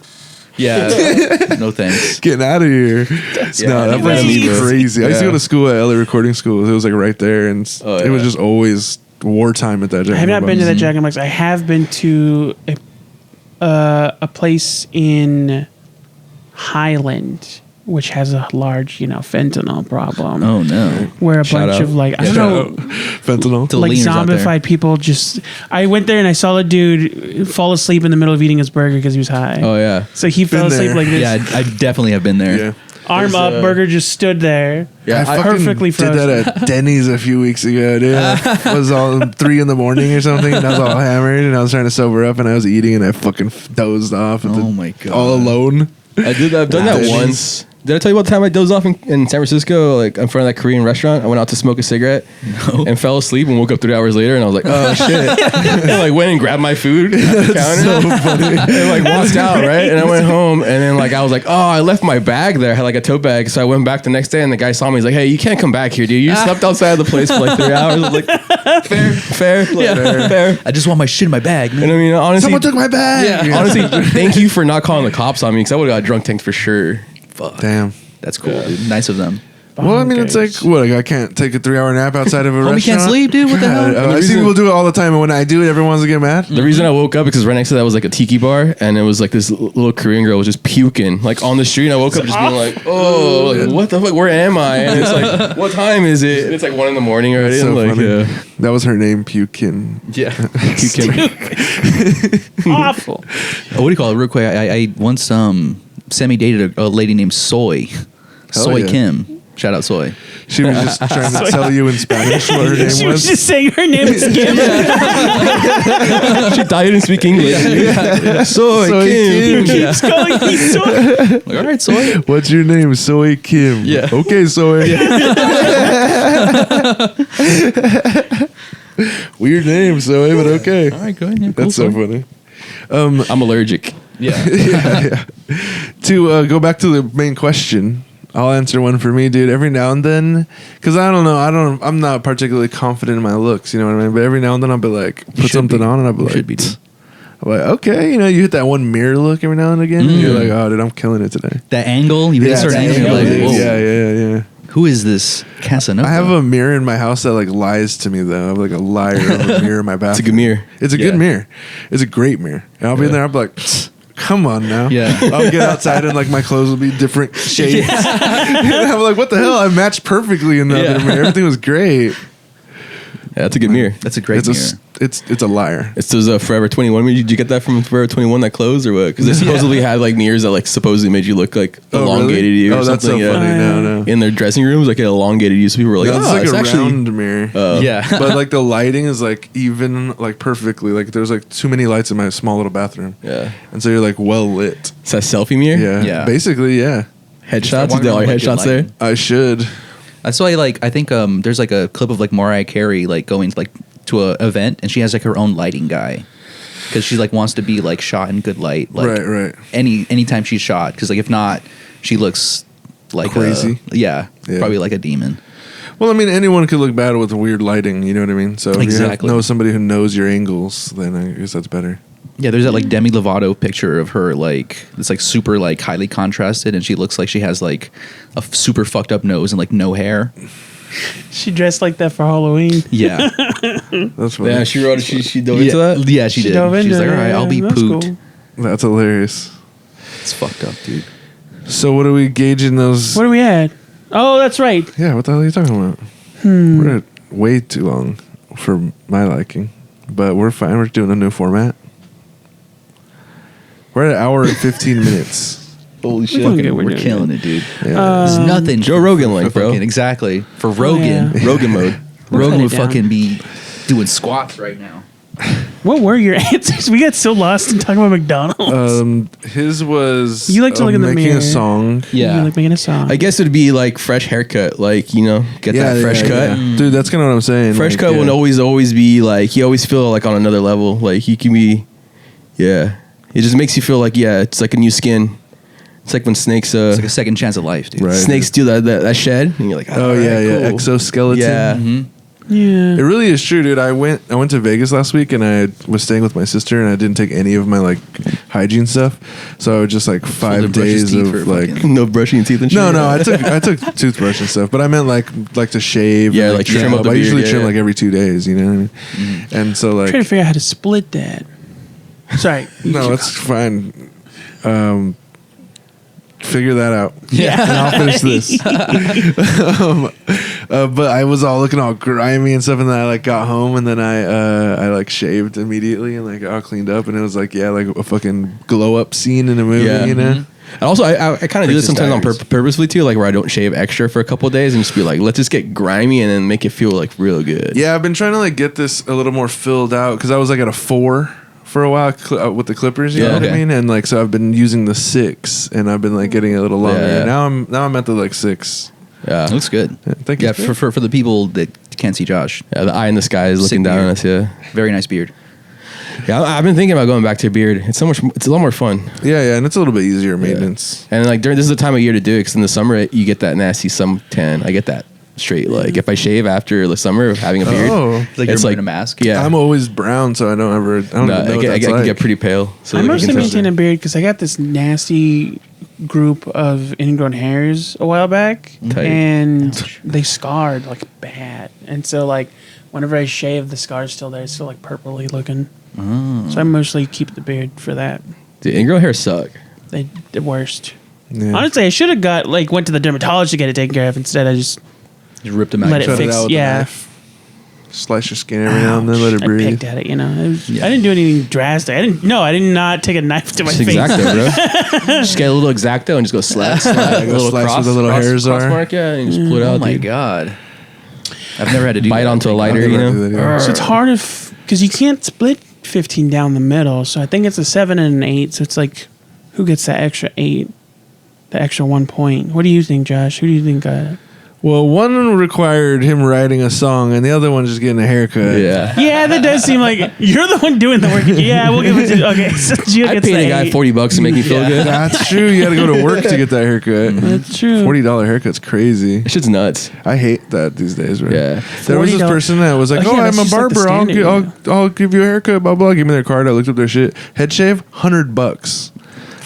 Yeah. No thanks. getting out of here. No, that place Crazy. is crazy. I used to Yeah. go to school at LA Recording School. It was like right there, and Oh, it was yeah. just always wartime at that. Jack I have in the not been to Box. that Jack in the Box. I have been to a place in Highland which has a large, fentanyl problem. Oh no. Where a Shout bunch out. of I don't know, Fentanyl. To like leaners out there. zombified people just. I went there and I saw a dude fall asleep in the middle of eating his burger because he was high. Oh yeah. So he fell Been asleep there. like this. Yeah, I definitely have been there. Yeah. Arm up, burger just stood there. Yeah, I I fucking perfectly did that at Denny's a few weeks ago, dude. I was all 3 a.m. or something, and I was all hammered, and I was trying to sober up, and I was eating, and I fucking dozed off. Oh my God. All alone. I've done that Denny's. once. Did I tell you about the time I dozed off in San Francisco, like in front of that Korean restaurant? I went out to smoke a cigarette and fell asleep and woke up 3 hours later, and I was like, oh shit. And like went and grabbed my food at the counter. So funny. And like walked out, right? And I went home, and then like I was like, oh, I left my bag there. I had like a tote bag, so I went back the next day, and the guy saw me. He's like, hey, you can't come back here, dude. You slept outside of the place for like 3 hours. I was like, fair, fair. I just want my shit in my bag, man. And I mean, honestly, Someone took my bag. Yeah. honestly, thank you for not calling the cops on me, because I would have got drunk tanked for sure. Fuck. Damn. That's cool, dude. Nice of them. Well, I mean, it's like, what? Like, I can't take a 3-hour nap outside of a Homie restaurant. can't sleep, dude. What the hell? I see people do it all the time, and when I do it, everyone wants to get mad. The reason I woke up is because right next to that was like a tiki bar, and it was like this little Korean girl was just puking like on the street. And I woke up just being like, "Oh, like, what the fuck? Where am I?" And it's like, "What time is it?" And it's like 1 a.m. already. That's so and like, funny. That was her name, Pukin. Yeah. puking. Awful. What do you call it? Real quick, I once semi-dated a lady named Soy. Soy yeah. Kim. Shout out Soy. She was just trying to tell you in Spanish what her name She was was. just saying her name is Kim. She died didn't speak English. Soy Soy Kim. Kim. Keeps calling me so. Like, all right, Soy. What's your name? Soy Kim. Yeah. Okay, Soy. Weird name, Soy, but okay. All right, go ahead. Yeah, cool, That's so Soy. funny. I'm allergic. Yeah. To go back to the main question, I'll answer one for me, dude. Every now and then, because I don't know, I'm not particularly confident in my looks, you know what I mean? But every now and then I'll be like, put something on, and I'll be like, Should be, dude. I'm like, okay, you hit that one mirror look every now and again, and you're like, oh, dude, I'm killing it today. That angle, you hit a certain it's angle, you're like, angle, whoa. yeah. Who is this Casanova? I have a mirror in my house that like lies to me though. I have like a liar of a mirror in my bathroom. It's a good mirror. It's a good Yeah. mirror. It's a great mirror. And I'll be in there. I'll be like, come on now. Yeah. I'll get outside and like my clothes will be different shades. And I'm like, what the hell? I matched perfectly in the other mirror. Everything was great. Yeah, that's a good mirror. That's a great mirror. It's a liar. It's those Forever 21. Did you get that from Forever 21 that closed or what? Because they supposedly had like mirrors that like supposedly made you look like elongated you or Oh, that's so something. funny. No. In their dressing rooms, like it elongated you. So people were like, No, it's oh, like it's a actually round mirror. Yeah. But like the lighting is like even like perfectly. Like there's like too many lights in my small little bathroom. Yeah. And so you're like well lit. It's that selfie mirror. Yeah. Yeah. Basically, yeah. Headshots. Walking You did all around your with, like, headshots good there. lighting. I should. That's why, like, I think there's like a clip of like Mariah Carey like going like to a event, and she has like her own lighting guy because she like wants to be like shot in good light, like Right. anytime she's shot, because like if not, she looks like Crazy. Yeah, Yeah. probably like a demon. Well, I mean, anyone could look bad with weird lighting. You know what I mean? So if Exactly. you know somebody who knows your angles, then I guess that's better. Yeah, there's that like Demi Lovato picture of her like it's like super like highly contrasted, and she looks like she has like a super fucked up nose and like no hair. She dressed like that for Halloween. Yeah, That's funny. Yeah, she wrote. She dove into that. Yeah, she did. dove She's into like, it. all right, I'll be That's pooped. cool. That's hilarious. It's fucked up, dude. So what are we gauging those? What are we at? Oh, that's right. Yeah, what the hell are you talking about? We're at way too long for my liking, but we're fine. We're doing a new format. We're at an hour and 15 minutes. Holy shit. doing good. We're doing killing good. it, dude. Yeah. There's nothing Joe Rogan like, for bro. fucking- exactly for Rogan. yeah. Rogan mode. Rogan would Shut it down. fucking be doing squats right now. What were your answers? We got so lost in talking about McDonald's. His was You like to look in the making mirror. a song. Yeah. You like making a song. I guess it'd be like fresh haircut, like get that fresh cut. yeah. Dude, that's kind of what I'm saying. Fresh like, cut yeah. will always be like you always feel like on another level. Like you can be, yeah. It just makes you feel like it's like a new skin. It's like when snakes It's like a second chance at life, dude. Right. snakes do that shed, and you're like, Oh alright, yeah, cool. exoskeleton. Yeah. Mm-hmm. It yeah. really is true, dude. I went to Vegas last week, and I was staying with my sister, and I didn't take any of my like hygiene stuff. So I was just like 5 to brush his days teeth of for like. fucking- No brushing your teeth and shit. No, I took toothbrush and stuff, but I meant like to shave. Yeah, and, like trim up the I usually beard, trim yeah. like every 2 days, you know what I mean? And so I'm like trying to figure out how to split that. Sorry. no, it's fine. figure that out. Yeah. And I'll finish this. But I was all looking all grimy and stuff, and then I like got home, and then I like shaved immediately and like all cleaned up, and it was like like a fucking glow up scene in a movie, Yeah. you know. And also, I kind of do this Princess sometimes on Diaries. purposely too, like where I don't shave extra for a couple of days and just be like, let's just get grimy and then make it feel like real good. Yeah, I've been trying to like get this a little more filled out because I was like at a 4 for a while with the clippers, you Yeah, know what I okay. mean? And like so I've been using the 6, and I've been like getting a little longer. Yeah. Now I'm at the like 6. Yeah. Looks good. Yeah, thank you. Yeah, for the people that can't see Josh, Yeah, the eye in the sky is Sick looking down on beard. us. Yeah. very nice beard. Yeah, I've been thinking about going back to a beard. It's a lot more fun. Yeah, and it's a little bit easier maintenance. And like this is the time of year to do it because in the summer you get that nasty suntan. I get that straight. Like if I shave after the summer of having a beard, Oh. Like it's you're wearing a mask. Yeah, I'm always brown, so I don't No, even know I what get, that's I like. get pretty pale. So I like, mostly you can maintain tell. a beard because I got this nasty group of ingrown hairs a while back, Tight. and they scarred like bad. And so like whenever I shave, the scar's still there. It's still like purpley looking. So I mostly keep the beard for that. Dude, ingrown hair suck. They the worst. Yeah. Honestly, I should have went to the dermatologist to get it taken care of. Instead, I just Just ripped them out. Let it Cut fix- out with a yeah. knife. Slice your skin every now and then, let it I breathe. picked at it. You know, Yeah. I didn't do anything drastic. I did not take a knife to my Just face. X-Acto, bro. Just get a little X-Acto and just go slap. Go slice where the little hairs are. mark, yeah, and just pull it Oh out. my dude. god. I've never had to do Bite that. onto a Thank lighter, God. you Never know. do that either. So it's hard because you can't split 15 down the middle. So I think it's a 7 and an 8. So it's like, who gets that extra 8? The extra 1 point. What do you think, Josh? Who do you think got it? Well, one required him writing a song, and the other one just getting a haircut. Yeah. Yeah, that does seem like you're the one doing the work. Yeah, we'll give it to okay. So Gio I gets paid the a guy 8. $40 to make me feel good. That's true. You got to go to work to get that haircut. That's true. $40 haircut's crazy. That shit's nuts. I hate that these days, right? Yeah. There was this $40 person that was like, Oh, "Oh, yeah, I'm that's a just like the barber. standard, I'll give you a haircut." Blah blah. Give me their card. I looked up their shit. Head shave, $100.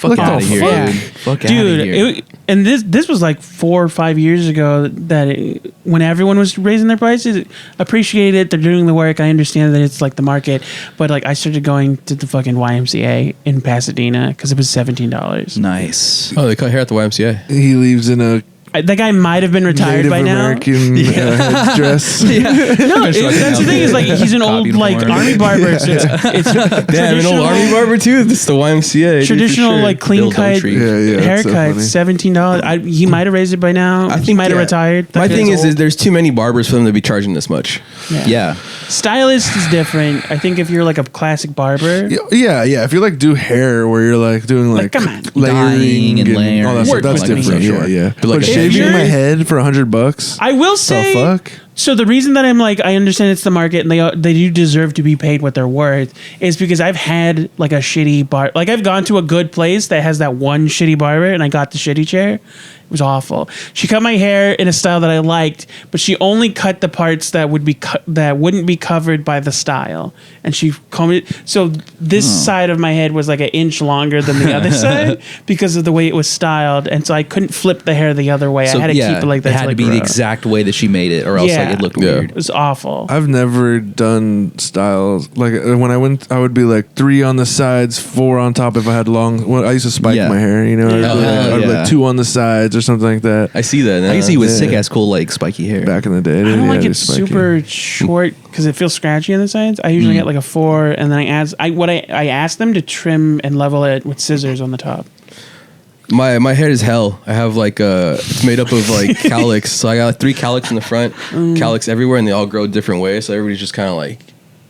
Fuck What the out of here, fuck? dude. Fuck out of Dude, here. and this was like 4 or 5 years ago when everyone was raising their prices. Appreciate it. They're doing the work. I understand that it's like the market, but like I started going to the fucking YMCA in Pasadena because it was $17. Nice. Oh, they cut hair at the YMCA. He leaves in a That guy might have been retired Native by now. American headdress. No, that's the thing is like he's an old Cop like uniform. army barber. So it's Damn, an traditional- old army barber too. This is the YMCA. dude, for Traditional sure. like clean Bill cut Daltrey. Yeah, that's so haircut, funny. $17. He might have raised it by now. I He think might have yeah. retired. My That thing guy's is old. there's too many barbers for them to be charging this much. Yeah. Stylist is different. I think if you're like a classic barber, Yeah. If you like do hair where you're like doing like, come on. layering Dyeing and layering. all that stuff, Work that's with me. different. Sure. Yeah. But, like, But if shaving you're- my head for $100. I will say. The fuck? So the reason that I'm like I understand it's the market and they do deserve to be paid what they're worth is because I've had like a shitty bar. Like I've gone to a good place that has that one shitty barber and I got the shitty chair. It was awful. She cut my hair in a style that I liked, but she only cut the parts that would be that wouldn't be covered by the style, and she combed it. So this side of my head was like an inch longer than the other side because of the way it was styled, and so I couldn't flip the hair the other way. I had to keep it like that. It had to be the exact way that she made it, or else like it looked Yeah. weird. It was awful. I've never done styles like when I went. I would be like 3 on the sides, 4 on top if I had long. Well, I used to spike Yeah. my hair, you know. I'd be Oh, like, hell I'd be yeah. like 2 on the sides or something like that. I see that now. I can see with Yeah. sick ass cool like spiky hair. Back in the day, I don't like it spiky. super short because it feels scratchy on the sides. I usually get like a 4, and then I ask them to trim and level it with scissors on the top. My hair is hell. I have like it's made up of like cowlicks. So I got like 3 cowlicks in the front, cowlicks everywhere, and they all grow different ways. So everybody's just kind of like,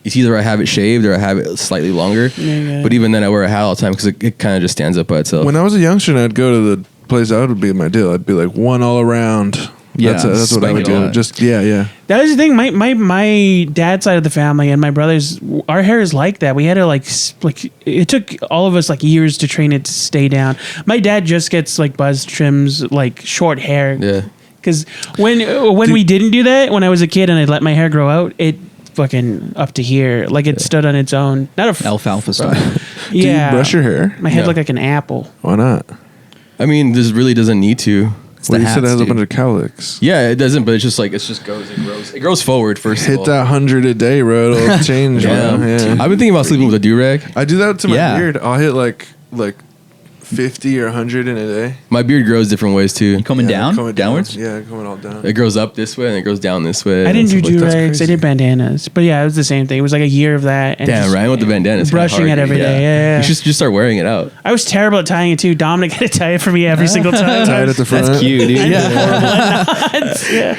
it's either I have it shaved or I have it slightly longer. Yeah. But even then, I wear a hat all the time because it kind of just stands up by itself. When I was a youngster and I'd go to the place, that would be my deal. I'd be like 1 all around. Yeah, that's what I spike would it do. all. Just yeah. That was the thing. My dad's side of the family and my brothers, our hair is like that. We had to like it took all of us like years to train it to stay down. My dad just gets like buzz trims, like short hair. Yeah. Because when we didn't do that, when I was a kid and I let my hair grow out, it fucking up to here, like it stood on its own. Not a Alfalfa style. Do you brush your hair? My head No. looked like an apple. Why not? I mean, this really doesn't need to. It's Well, the you said it hats, has a dude. bunch of cowlicks. Yeah, it doesn't, but it's just like, it grows. It grows forward first of Hit all. that 100 a day, bro. It'll change. Yeah. Man. Yeah. I've been thinking about sleeping with a do-rag. I do that to my Yeah. beard. I'll hit like 50 or 100 in a day. My beard grows different ways too. Coming down? Coming Downwards? Yeah, coming all down. It grows up this way and it goes down this way. I didn't do and stuff like that. do-rags. I did bandanas. But yeah, it was the same thing. It was like a year of that. And Damn, just Ryan with the bandana. is kinda brushing hard, it every dude. day. Yeah. You should just start wearing it out. I was terrible at tying it too. Dominic had to tie it for me every single time. Tied at the front. That's cute, dude. Yeah.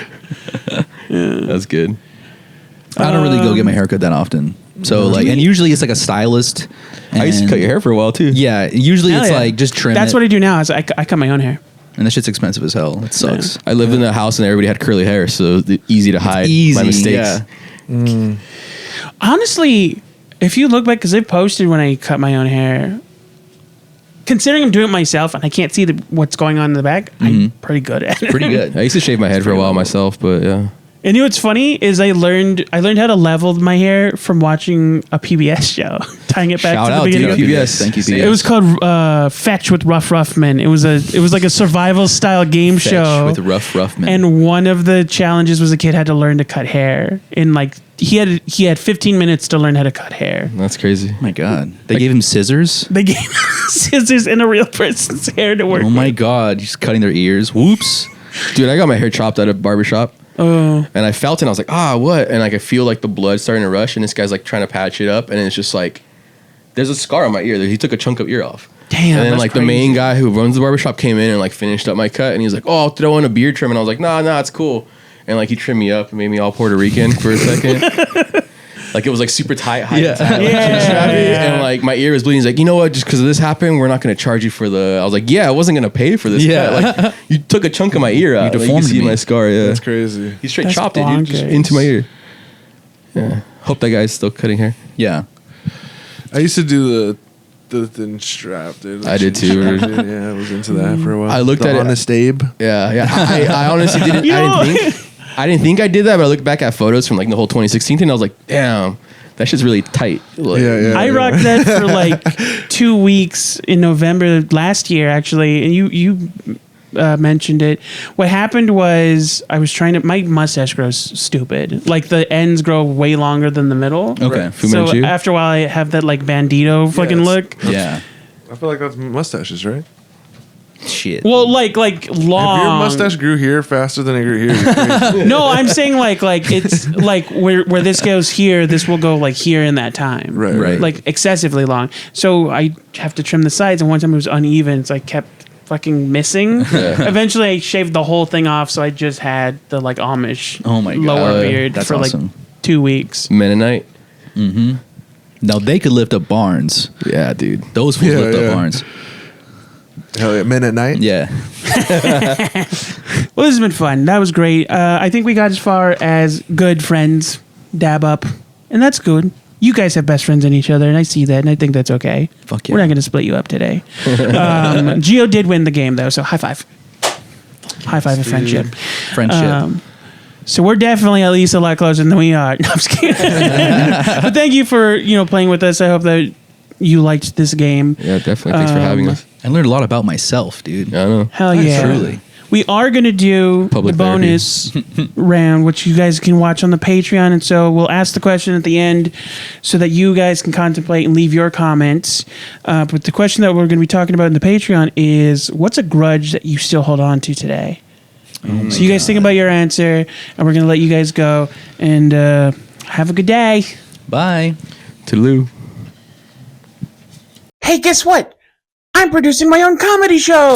That's good. I don't really go get my hair cut that often. So like, and usually it's like a stylist. I used to cut your hair for a while too. Yeah, usually Hell it's yeah. like just trim That's it. what I do now. Is I cut my own hair. And that shit's expensive as hell. It sucks. I lived in a house and everybody had curly hair, so it was easy to hide my mistakes. Yeah. Honestly, if you look back, because I posted when I cut my own hair, considering I'm doing it myself and I can't see what's going on in the back, I'm pretty good at it. Pretty good. I used to shave my head for a while myself, but yeah. And you know what's funny is I learned how to level my hair from watching a PBS show, tying it back Shout to the out, beginning. dude. of PBS. Thank you, PBS. It was called Fetch with Rough Ruffman. It was like a survival style game Fetch show with rough men. And one of the challenges was a kid had to learn to cut hair. In like he had 15 minutes to learn how to cut hair. That's crazy. Oh my god. They gave him scissors? They gave scissors and a real person's hair to work. Oh my god, just cutting their ears. Whoops. Dude, I got my hair chopped at a barbershop. Oh. And I felt it and I was like, what? And like I feel like the blood starting to rush and this guy's like trying to patch it up and it's just like there's a scar on my ear. He took a chunk of ear off. Damn. And then that's like crazy. the main guy who runs the barbershop came in and like finished up my cut and he's like, I'll throw in a beard trim. And I was like, nah, it's cool. And like he trimmed me up and made me all Puerto Rican for a second. Like it was like super tight, high Yeah. tie, like, chin strappy, and like my ear was bleeding. He's like, you know what? Just because of this happened, we're not going to charge you for the. I was like, yeah, I wasn't going to pay for this. Yeah. cut. Like you took a chunk of my ear out. Like, you deformed see me. my scar. Yeah, That's crazy. he straight That's chopped it, dude, just bonkers. into my ear. Yeah. Hope that guy's still cutting hair. Yeah. I used to do the thin strap, dude. I did too. Yeah, I was into that for a while. I looked the at it- Honest Abe. Yeah. I honestly didn't. You I know- didn't think I did that, but I looked back at photos from like the whole 2016 thing. And I was like, damn, that shit's really tight. Like, Yeah. I rocked that for like 2 weeks in November last year, actually, and you mentioned it. What happened was I was my mustache grows stupid. Like the ends grow way longer than the middle. Okay. Fu So Manchu? after a while, I have that like bandito fucking it's- look. Yeah. I feel like that's mustaches, right? Shit. Well, like long. If your mustache grew here faster than it grew here, you're crazy. No, I'm saying like it's like where this goes here, this will go like here in that time. Right. Like excessively long. So I have to trim the sides, and one time it was uneven, so I kept fucking missing. Eventually, I shaved the whole thing off, so I just had the like Amish Oh my God. lower beard That's for awesome. like 2 weeks. Mennonite. Now they could lift up barns. Yeah, dude. Those fools Yeah, lift yeah. up barns. Hell yeah, men at night. Yeah. Well, this has been fun. That was great. I think we got as far as good friends, dab up, and that's good. You guys have best friends in each other, and I see that, and I think that's okay. Fuck yeah. We're not going to split you up today. Gio did win the game, though, so high five. High five of friendship. Friendship. So we're definitely at least a lot closer than we are. No, I'm just kidding. But thank you for playing with us. I hope that you liked this game. Yeah, definitely. Thanks for having us. I learned a lot about myself, dude. Yeah, I know. Hell yeah. Truly. We are going to do Public the bonus round, which you guys can watch on the Patreon. And so we'll ask the question at the end so that you guys can contemplate and leave your comments. But the question that we're going to be talking about in the Patreon is, what's a grudge that you still hold on to today? So you guys think about your answer, and we're going to let you guys go. And have a good day. Bye. Toodaloo. Hey, guess what? I'm producing my own comedy show.